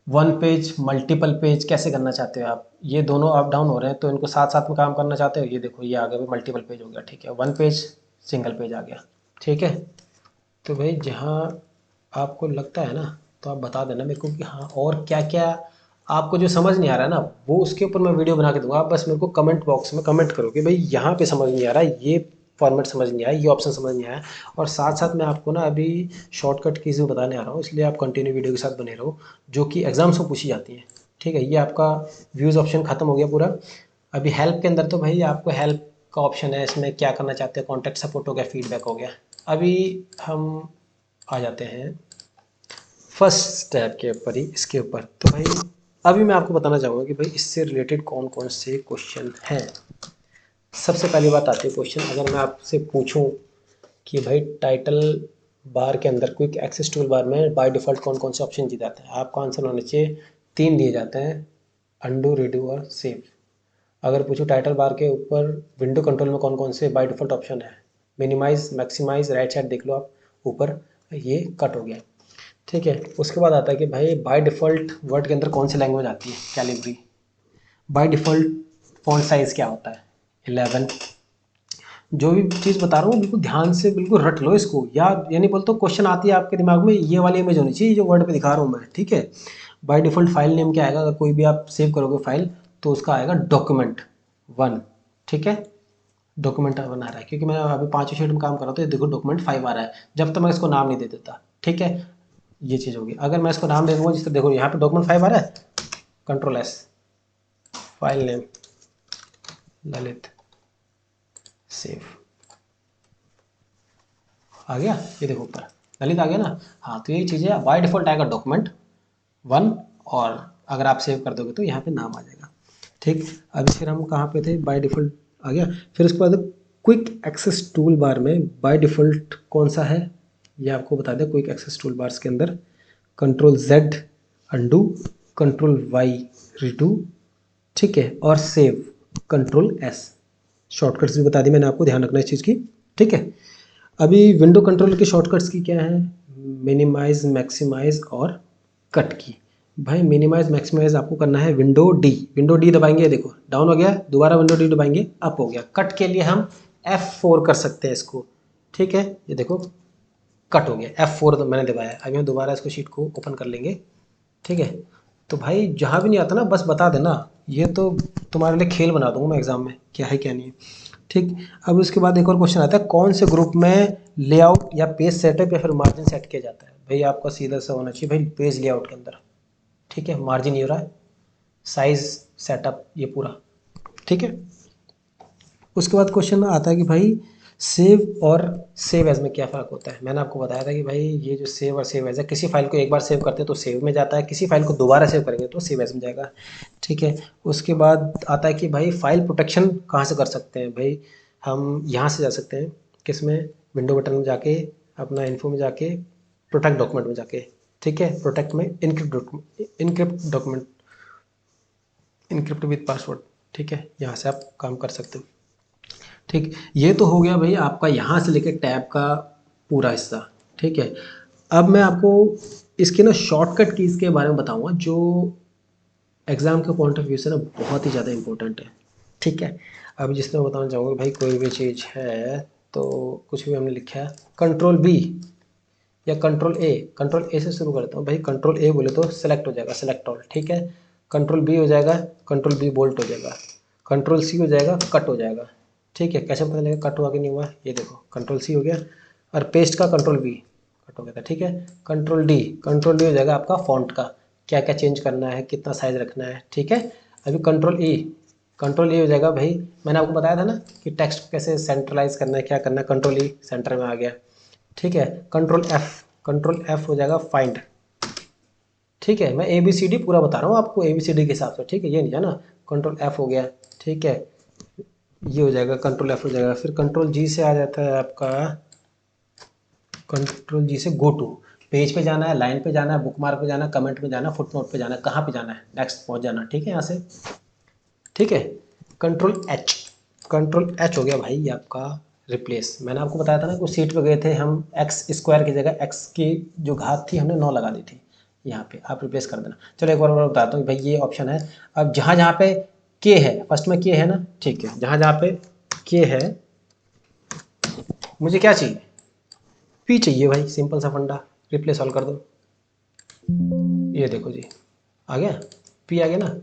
1 पेज मल्टीपल पेज कैसे करना चाहते हो आप, ये दोनों अप डाउन हो रहे हैं तो इनको साथ साथ में काम करना चाहते हो, ये देखो ये आ गया मल्टीपल पेज हो गया, ठीक है। 1 पेज सिंगल पेज आ गया, ठीक है। तो भाई जहाँ आपको लगता है ना, तो आप बता देना मेरे को कि हाँ और क्या क्या आपको जो समझ नहीं आ रहा है ना, वो उसके ऊपर मैं वीडियो बना के दूंगा। आप बस मेरे को कमेंट बॉक्स में कमेंट करो कि भाई यहाँ पे समझ नहीं आ रहा, ये फॉर्मेट समझ नहीं आया, ये ऑप्शन समझ नहीं आया। और साथ साथ मैं आपको ना अभी शॉर्टकट कीज़ भी बताने आ रहा हूँ, इसलिए आप कंटिन्यू वीडियो के साथ बने रहो, जो कि एग्जाम्स में पूछी जाती हैं, ठीक है। ये आपका व्यूज़ ऑप्शन ख़त्म हो गया पूरा। अभी हेल्प के अंदर तो भाई आपको हेल्प का ऑप्शन है, इसमें क्या करना चाहते हैं, कॉन्टैक्ट सपोर्ट हो गया, फीडबैक हो गया। अभी हम आ जाते हैं फर्स्ट स्टेप के ऊपर ही, इसके ऊपर। तो भाई अभी मैं आपको बताना चाहूँगा कि भाई इससे रिलेटेड कौन कौन से क्वेश्चन हैं। सबसे पहली बात आती है क्वेश्चन, अगर मैं आपसे पूछूं कि भाई टाइटल बार के अंदर क्विक एक्सेस टूल बार में बाय डिफ़ॉल्ट कौन कौन से ऑप्शन दिए जाते हैं, आपका आंसर होना चाहिए 3 दिए जाते हैं, अंडू, रीडू और सेव। अगर पूछूं टाइटल बार के ऊपर विंडो कंट्रोल में कौन कौन से बाय डिफ़ॉल्ट ऑप्शन है, मिनिमाइज, मैक्सिमाइज, राइट साइड देख लो आप ऊपर, ये कट हो गया। ठीक है, उसके बाद आता है कि भाई बाय डिफ़ॉल्ट वर्ड के अंदर कौन सी लैंग्वेज आती है, Calibri. By default font size क्या होता है, 11। जो भी चीज़ बता रहा हूँ बिल्कुल ध्यान से बिल्कुल रट लो इसको, या ये नहीं बोलते क्वेश्चन आती है आपके दिमाग में, ये वाली इमेज होनी चाहिए जो वर्ड पे दिखा रहा हूँ मैं। ठीक है, बाय डिफ़ॉल्ट फाइल नेम क्या आएगा, अगर कोई भी आप सेव करोगे फाइल तो उसका आएगा document1। ठीक है, document1 आ रहा है क्योंकि मैं अभी 5 शीट में काम कर रहा हूँ, तो ये देखो document5 आ रहा है, जब तक मैं इसको नाम नहीं दे देता। ठीक है, ये चीज़ होगी। अगर मैं इसको नाम दे दूँगा, जिससे देखो यहाँ पे document5 आ रहा है, Ctrl+S, file name Lalit, save, आ गया। ये देखो ऊपर ललित आ गया ना। हाँ, तो यही चीज़ है, बाय डिफ़ॉल्ट आएगा document1, और अगर आप सेव कर दोगे तो यहाँ पे नाम आ जाएगा। ठीक, अभी फिर हम कहाँ पे थे, बाय डिफ़ॉल्ट आ गया। फिर उसके बाद क्विक एक्सेस टूल बार में बाय डिफ़ॉल्ट कौन सा है, ये आपको बता दें। क्विक एक्सेस टूल बार्स के अंदर Ctrl+Z अंडू, Ctrl+Y रीडू, ठीक है, और सेव Ctrl+S। शॉर्टकट्स भी बता दी मैंने आपको, ध्यान रखना इस चीज़ की। ठीक है, अभी विंडो कंट्रोल के शॉर्टकट्स की क्या है, मिनिमाइज, मैक्सिमाइज और कट की। भाई मिनिमाइज मैक्सिमाइज आपको करना है विंडो डी दबाएंगे, देखो डाउन हो गया, दोबारा विंडो डी दबाएंगे, अप हो गया। कट के लिए हम F4 कर सकते हैं इसको। ठीक है, ये देखो कट हो गया, F4 तो मैंने दबाया। अभी हम दोबारा इसको शीट को ओपन कर लेंगे। ठीक है, तो भाई जहाँ भी नहीं आता ना बस बता देना, ये तो तुम्हारे लिए खेल बना दूंगा मैं एग्जाम में, क्या है क्या नहीं है। ठीक, अब उसके बाद एक और क्वेश्चन आता है, कौन से ग्रुप में लेआउट या पेज सेटअप या फिर मार्जिन सेट किया जाता है। भाई आपका सीधा सा होना चाहिए भाई पेज लेआउट के अंदर। ठीक है, मार्जिन ये हो रहा है, साइज सेटअप ये पूरा। ठीक है, उसके बाद क्वेश्चन आता है कि भाई सेव और सेव एज में क्या फ़र्क होता है। मैंने आपको बताया था कि भाई ये जो सेव और सेव एज है, किसी फाइल को एक बार सेव करते हैं तो सेव में जाता है, किसी फाइल को दोबारा सेव करेंगे तो सेव एज में जाएगा। ठीक है, उसके बाद आता है कि भाई फाइल प्रोटेक्शन कहाँ से कर सकते हैं। भाई हम यहाँ से जा सकते हैं, किस में, विंडो बटन में जाके, अपना इन्फो में जाके, प्रोटेक्ट डॉक्यूमेंट में जाके। ठीक है, प्रोटेक्ट में encrypt document, encrypt with password. ठीक है, यहाँ से आप काम कर सकते हो। ठीक, ये तो हो गया भाई आपका यहाँ से लेकर टैब का पूरा हिस्सा। ठीक है, अब मैं आपको इसके ना शॉर्टकट कीज़ के बारे में बताऊंगा, जो एग्ज़ाम के पॉइंट ऑफ व्यू से ना बहुत ही ज़्यादा इंपॉर्टेंट है। ठीक है, अब जिसमें मैं बताना चाहूँगा भाई कोई भी चीज़ है तो कुछ भी हमने लिखा है, Ctrl+B या Ctrl+A से शुरू करता हूँ भाई। Ctrl+A बोले तो सेलेक्ट हो जाएगा, सेलेक्ट ऑल। ठीक है, Ctrl+B हो जाएगा, Ctrl+B बोल्ट हो जाएगा, Ctrl+C हो जाएगा, कट हो जाएगा। ठीक है, कैसे पता लगेगा कट हुआ कि नहीं हुआ, ये देखो Ctrl+C हो गया, और पेस्ट का Ctrl+V कट हो गया था। ठीक है, Ctrl+D हो जाएगा आपका फॉन्ट का, क्या क्या चेंज करना है, कितना साइज रखना है। ठीक है, अभी Ctrl+E हो जाएगा भाई, मैंने आपको बताया था ना कि टेक्स्ट को कैसे सेंट्रलाइज करना है, क्या करना है। Ctrl+E सेंटर में आ गया। ठीक है, Ctrl+F हो जाएगा फाइंड। ठीक है, मैं ABCD पूरा बता रहा हूँ आपको ABCD के हिसाब से। ठीक है, ये नहीं जाना, Ctrl+F हो गया। ठीक है, ये हो जाएगा, Ctrl+F हो जाएगा। फिर Ctrl+G से आ जाता है आपका, Ctrl+G से गो टू, पेज पे जाना है, लाइन पे जाना है, बुक मार्क पे जाना है, कमेंट पे जाना है, फुट नोट पे जाना है, कहाँ पे जाना है, नेक्स्ट पहुँच जाना। ठीक है, यहाँ से। ठीक है, Ctrl+H हो गया भाई ये आपका रिप्लेस। मैंने आपको बताया था ना कुछ सीट पे गए थे हम, एक्स स्क्वायर की जगह एक्स की जो घात थी हमने 9 लगा दी थी, यहाँ पे आप रिप्लेस कर देना। चलो एक बार मैं बताता हूँ भाई, ये ऑप्शन है। अब जहाँ जहाँ पे के है, फर्स्ट में के है ना, ठीक है, जहाँ जहाँ पे के है मुझे क्या चाहिए, पी चाहिए भाई, सिंपल सा फंडा, रिप्लेस ऑल कर दो। ये देखो जी, आ गया, पी आ गया ना,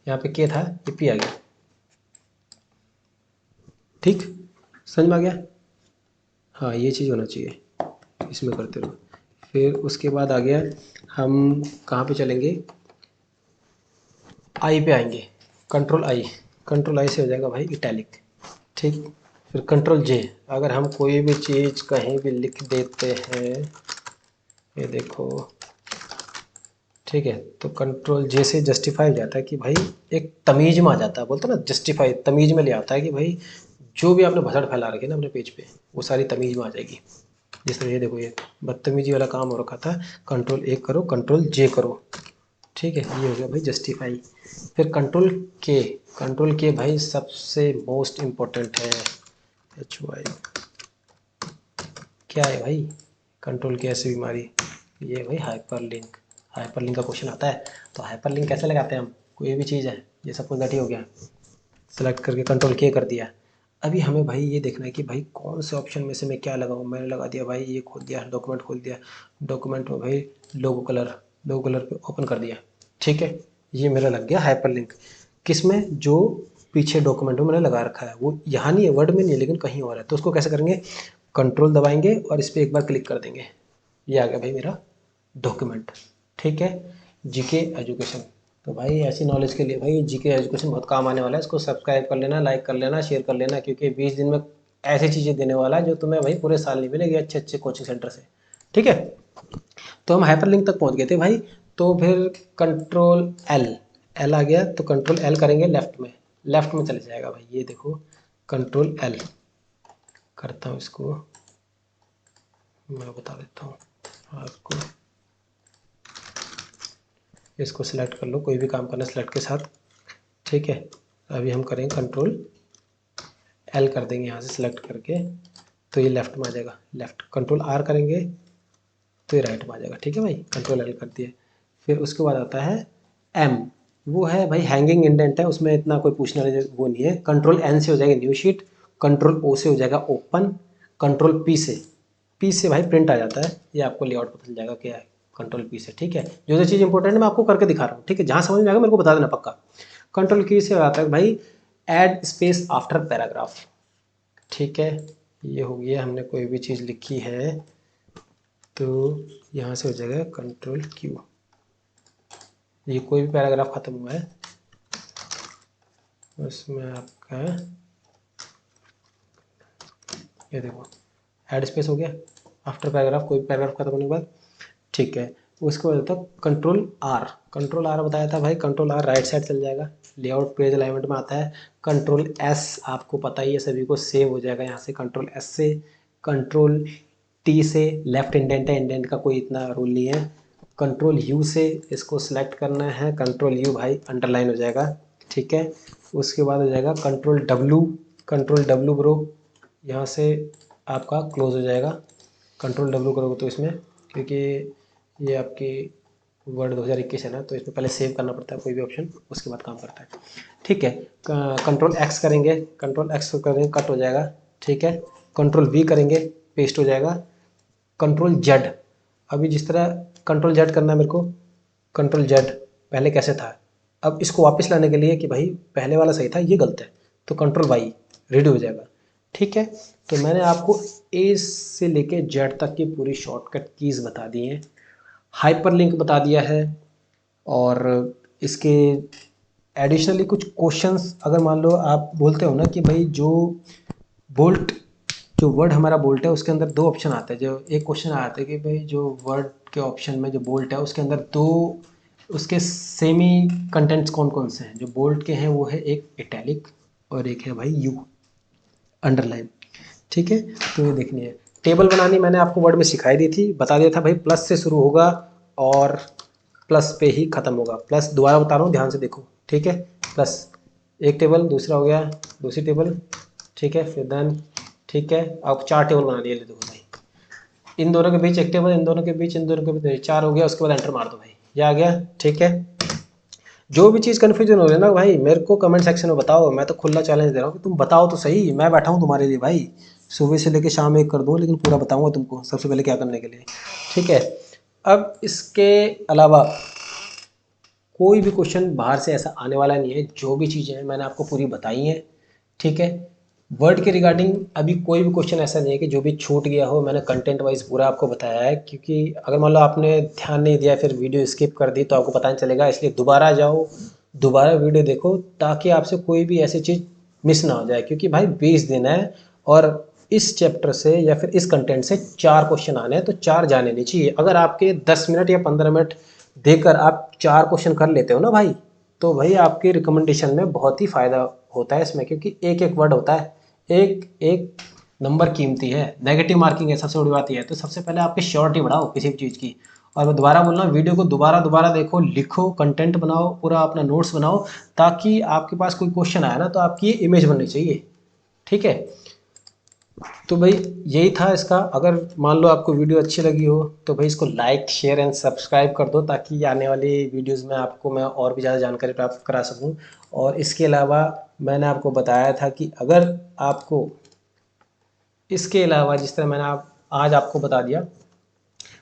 यहाँ पे के था, ये पी आ गया। ठीक, समझ में आ गया। हाँ, ये चीज़ होना चाहिए, इसमें करते रहो। फिर उसके बाद आ गया, हम कहाँ पे चलेंगे, आई पे आएंगे, Ctrl+I से हो जाएगा भाई इटैलिक। ठीक, फिर Ctrl+J, अगर हम कोई भी चीज़ कहीं भी लिख देते हैं, ये देखो ठीक है। तो कंट्रोल जे से जस्टिफाई हो जाता है कि भाई एक तमीज में आ जाता है, बोलते हैं ना जस्टिफाई, तमीज में ले आता है कि भाई जो भी आपने भसड़ फैला रखी है ना अपने पेज पे वो सारी तमीज में आ जाएगी। जिस तरह ये देखो ये बदतमीजी वाला काम हो रखा था, कंट्रोल ए करो कंट्रोल जे करो, ठीक है, ये हो गया भाई जस्टिफाई। फिर कंट्रोल के भाई सबसे मोस्ट इम्पोर्टेंट है, एच वाई क्या है भाई, कंट्रोल की ऐसी बीमारी, ये भाई हाइपरलिंक। हाइपरलिंक का क्वेश्चन आता है तो हाइपरलिंक कैसे लगाते हैं हम, कोई भी चीज़ है, ये सब कुछ दैट ही हो गया, सेलेक्ट करके कंट्रोल के कर दिया। अभी हमें भाई ये देखना है कि भाई कौन से ऑप्शन में से मैं क्या लगाऊं। मैंने लगा दिया भाई, ये खोल दिया, डॉक्यूमेंट खोल दिया, डॉक्यूमेंट में भाई लोगो कलर पे ओपन कर दिया, ठीक है, ये मेरा लग गया हाइपरलिंक। किस में, जो पीछे डॉक्यूमेंट में मैंने लगा रखा है, वो यहाँ नहीं है, वर्ड में नहीं है, लेकिन कहीं और है। तो उसको कैसे करेंगे, कंट्रोल दबाएंगे और इस पर एक बार क्लिक कर देंगे, ये आ गया भाई मेरा डॉक्यूमेंट, ठीक है। जीके एजुकेशन, तो भाई ऐसी नॉलेज के लिए भाई जीके एजुकेशन बहुत काम आने वाला है, इसको सब्सक्राइब कर लेना, लाइक कर लेना, शेयर कर लेना, क्योंकि 20 दिन में ऐसी चीज़ें देने वाला है जो तुम्हें भाई पूरे साल नहीं मिलेगी अच्छे अच्छे कोचिंग सेंटर से, ठीक है। तो हम हाइपर लिंक तक पहुंच गए थे भाई। तो फिर कंट्रोल एल, एल आ गया तो कंट्रोल एल करेंगे लेफ्ट में चले जाएगा भाई, ये देखो कंट्रोल एल करता हूँ, इसको मैं बता देता हूँ आपको, इसको सिलेक्ट कर लो, कोई भी काम करना सिलेक्ट के साथ, ठीक है। अभी हम करेंगे कंट्रोल एल कर देंगे यहाँ से सिलेक्ट करके, तो ये लेफ्ट में आ जाएगा, लेफ्ट। कंट्रोल आर करेंगे तो ये राइट में आ जाएगा, ठीक है भाई, कंट्रोल एल कर दिए। फिर उसके बाद आता है एम, वो है भाई हैंगिंग इंडेंट है, उसमें इतना कोई पूछना वो नहीं है। कंट्रोल एन से हो जाएगा न्यू शीट, कंट्रोल ओ से हो जाएगा ओपन, कंट्रोल पी से भाई प्रिंट आ जाता है, ये आपको लेआउट पता चल जाएगा क्या है, कंट्रोल पी से, ठीक है। जो जो चीज़ इंपॉर्टेंट है मैं आपको करके दिखा रहा हूँ, ठीक है, जहाँ समझ में आएगा मेरे को बता देना पक्का। कंट्रोल की से आता है भाई ऐड स्पेस आफ्टर पैराग्राफ, ठीक है, ये हो गया, हमने कोई भी चीज़ लिखी है तो यहाँ से हो जाएगा कंट्रोल क्यू, ये कोई भी पैराग्राफ ख़त्म हुआ है उसमें आपका ये देखो ऐड स्पेस हो गया आफ्टर पैराग्राफ, कोई भी पैराग्राफ खत्म होने के बाद, ठीक है। उसके बाद होता है कंट्रोल आर बताया था भाई, कंट्रोल आर राइट साइड चल जाएगा, लेआउट पेज अलाइनमेंट में आता है। कंट्रोल एस आपको पता ही है सभी को, सेव हो जाएगा यहाँ से कंट्रोल एस से। कंट्रोल टी से लेफ्ट इंडेंट है, इंडेंट का कोई इतना रूल नहीं है। कंट्रोल यू से इसको सिलेक्ट करना है, कंट्रोल यू भाई अंडरलाइन हो जाएगा, ठीक है। उसके बाद हो जाएगा कंट्रोल डब्लू ब्रो, यहाँ से आपका क्लोज हो जाएगा, कंट्रोल डब्लू करोगे तो इसमें, क्योंकि ये आपकी वर्ड 2021 है ना, तो इसमें पहले सेव करना पड़ता है कोई भी ऑप्शन, उसके बाद काम करता है, ठीक है। कंट्रोल एक्स करेंगे, कंट्रोल एक्स करेंगे कट हो जाएगा, ठीक है। कंट्रोल वी करेंगे पेस्ट हो जाएगा। कंट्रोल जेड, अभी जिस तरह कंट्रोल जेड करना है मेरे को, कंट्रोल जेड पहले कैसे था, अब इसको वापस लाने के लिए कि भाई पहले वाला सही था ये गलत है, तो कंट्रोल वाई रेडी हो जाएगा, ठीक है। तो मैंने आपको ए से लेके जेड तक की पूरी शॉर्टकट कीज़ बता दी हैं, हाइपरलिंक बता दिया है, और इसके एडिशनली कुछ क्वेश्चंस, अगर मान लो आप बोलते हो ना कि भाई बोल्ट जो वर्ड हमारा बोल्ट है उसके अंदर दो ऑप्शन आते हैं, जो एक क्वेश्चन आता है कि भाई जो वर्ड के ऑप्शन में जो बोल्ट है उसके अंदर दो उसके सेमी कंटेंट्स कौन कौन से हैं, जो बोल्ट के हैं वो है एक इटैलिक और एक है भाई यू अंडरलाइन, ठीक है। तो ये देखनी है, टेबल बनानी मैंने आपको वर्ड में सिखाई दी थी, बता दिया था भाई प्लस से शुरू होगा और प्लस पे ही ख़त्म होगा, प्लस दोबारा बता रहा हूँ ध्यान से देखो, ठीक है। प्लस एक टेबल, दूसरा हो गया दूसरी टेबल, ठीक है, फिर देन, ठीक है, अब 4 टेबल बना लिए, ले देखो भाई, इन दोनों के बीच एक टेबल, इन दोनों के बीच, इन दोनों के बीच 4 हो गया, उसके बाद एंटर मार दो भाई, ये आ गया, ठीक है। जो भी चीज़ कन्फ्यूजन हो रही है ना भाई मेरे को कमेंट सेक्शन में बताओ, मैं तो खुला चैलेंज दे रहा हूँ कि तुम बताओ तो सही, मैं बैठा हूँ तुम्हारे लिए भाई, सुबह से लेकर शाम एक कर दूँ, लेकिन पूरा बताऊँगा तुमको सबसे पहले क्या करने के लिए, ठीक है। अब इसके अलावा कोई भी क्वेश्चन बाहर से ऐसा आने वाला नहीं है, जो भी चीज़ें हैं मैंने आपको पूरी बताई हैं, ठीक है। वर्ड के रिगार्डिंग अभी कोई भी क्वेश्चन ऐसा नहीं है कि जो भी छूट गया हो, मैंने कंटेंट वाइज पूरा आपको बताया है, क्योंकि अगर मान लो आपने ध्यान नहीं दिया फिर वीडियो स्किप कर दी तो आपको पता नहीं चलेगा, इसलिए दोबारा जाओ, दोबारा वीडियो देखो, ताकि आपसे कोई भी ऐसी चीज़ मिस ना हो जाए, क्योंकि भाई 20 दिन है और इस चैप्टर से या फिर इस कंटेंट से 4 क्वेश्चन आने हैं, तो 4 जाने नहीं चाहिए। अगर आपके 10 मिनट या 15 मिनट देकर आप 4 क्वेश्चन कर लेते हो ना भाई, तो भाई आपके रिकमेंडेशन में बहुत ही फ़ायदा होता है इसमें, क्योंकि एक एक वर्ड होता है, एक एक नंबर कीमती है, नेगेटिव मार्किंग है, सबसे बड़ी बात यह है। तो सबसे पहले आपकी श्योरिटी बढ़ाओ किसी भी चीज़ की। और मैं दोबारा बोल रहा हूँ, वीडियो को दोबारा दोबारा देखो, लिखो, कंटेंट बनाओ, पूरा अपना नोट्स बनाओ, ताकि आपके पास कोई क्वेश्चन आया ना तो आपकी ये इमेज बननी चाहिए। ठीक है, तो भाई यही था इसका। अगर मान लो आपको वीडियो अच्छी लगी हो तो भाई इसको लाइक शेयर एंड सब्सक्राइब कर दो, ताकि आने वाली वीडियोस में आपको मैं और भी ज़्यादा जानकारी प्राप्त करा सकूं। और इसके अलावा मैंने आपको बताया था कि अगर आपको इसके अलावा, जिस तरह मैंने आज आपको बता दिया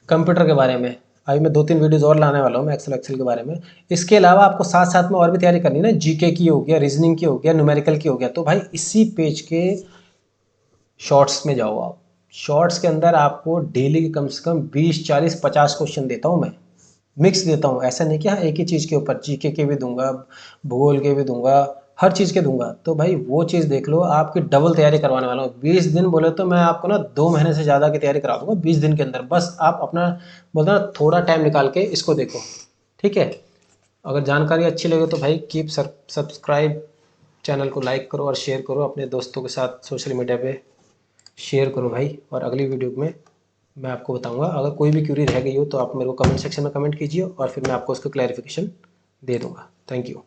कंप्यूटर के बारे में, अभी मैं 2-3 वीडियोज़ और लाने वाला हूँ मैं एक्सेल के बारे में। इसके अलावा आपको साथ साथ में और भी तैयारी करनी है ना, जीके की हो गया, रीजनिंग की हो गया, न्यूमेरिकल की हो गया, तो भाई इसी पेज के शॉर्ट्स में जाओ आप। शॉर्ट्स के अंदर आपको डेली के कम से कम 20, 40, 50 क्वेश्चन देता हूँ मैं, मिक्स देता हूँ। ऐसा नहीं कि हाँ एक ही चीज़ के ऊपर, जीके के भी दूंगा, भूगोल के भी दूंगा, हर चीज़ के दूंगा। तो भाई वो चीज़ देख लो, आपकी डबल तैयारी करवाने वाला हूँ। 20 दिन बोले तो मैं आपको ना 2 महीने से ज़्यादा की तैयारी करा दूंगा 20 दिन के अंदर। बस आप अपना बोलते ना थोड़ा टाइम निकाल के इसको देखो। ठीक है, अगर जानकारी अच्छी लगे तो भाई कीप सब्सक्राइब, चैनल को लाइक करो और शेयर करो अपने दोस्तों के साथ, सोशल मीडिया पे शेयर करो भाई। और अगली वीडियो में मैं आपको बताऊंगा, अगर कोई भी क्यूरी रह गई हो तो आप मेरे को कमेंट सेक्शन में कमेंट कीजिए और फिर मैं आपको उसका क्लैरिफिकेशन दे दूंगा। Thank you.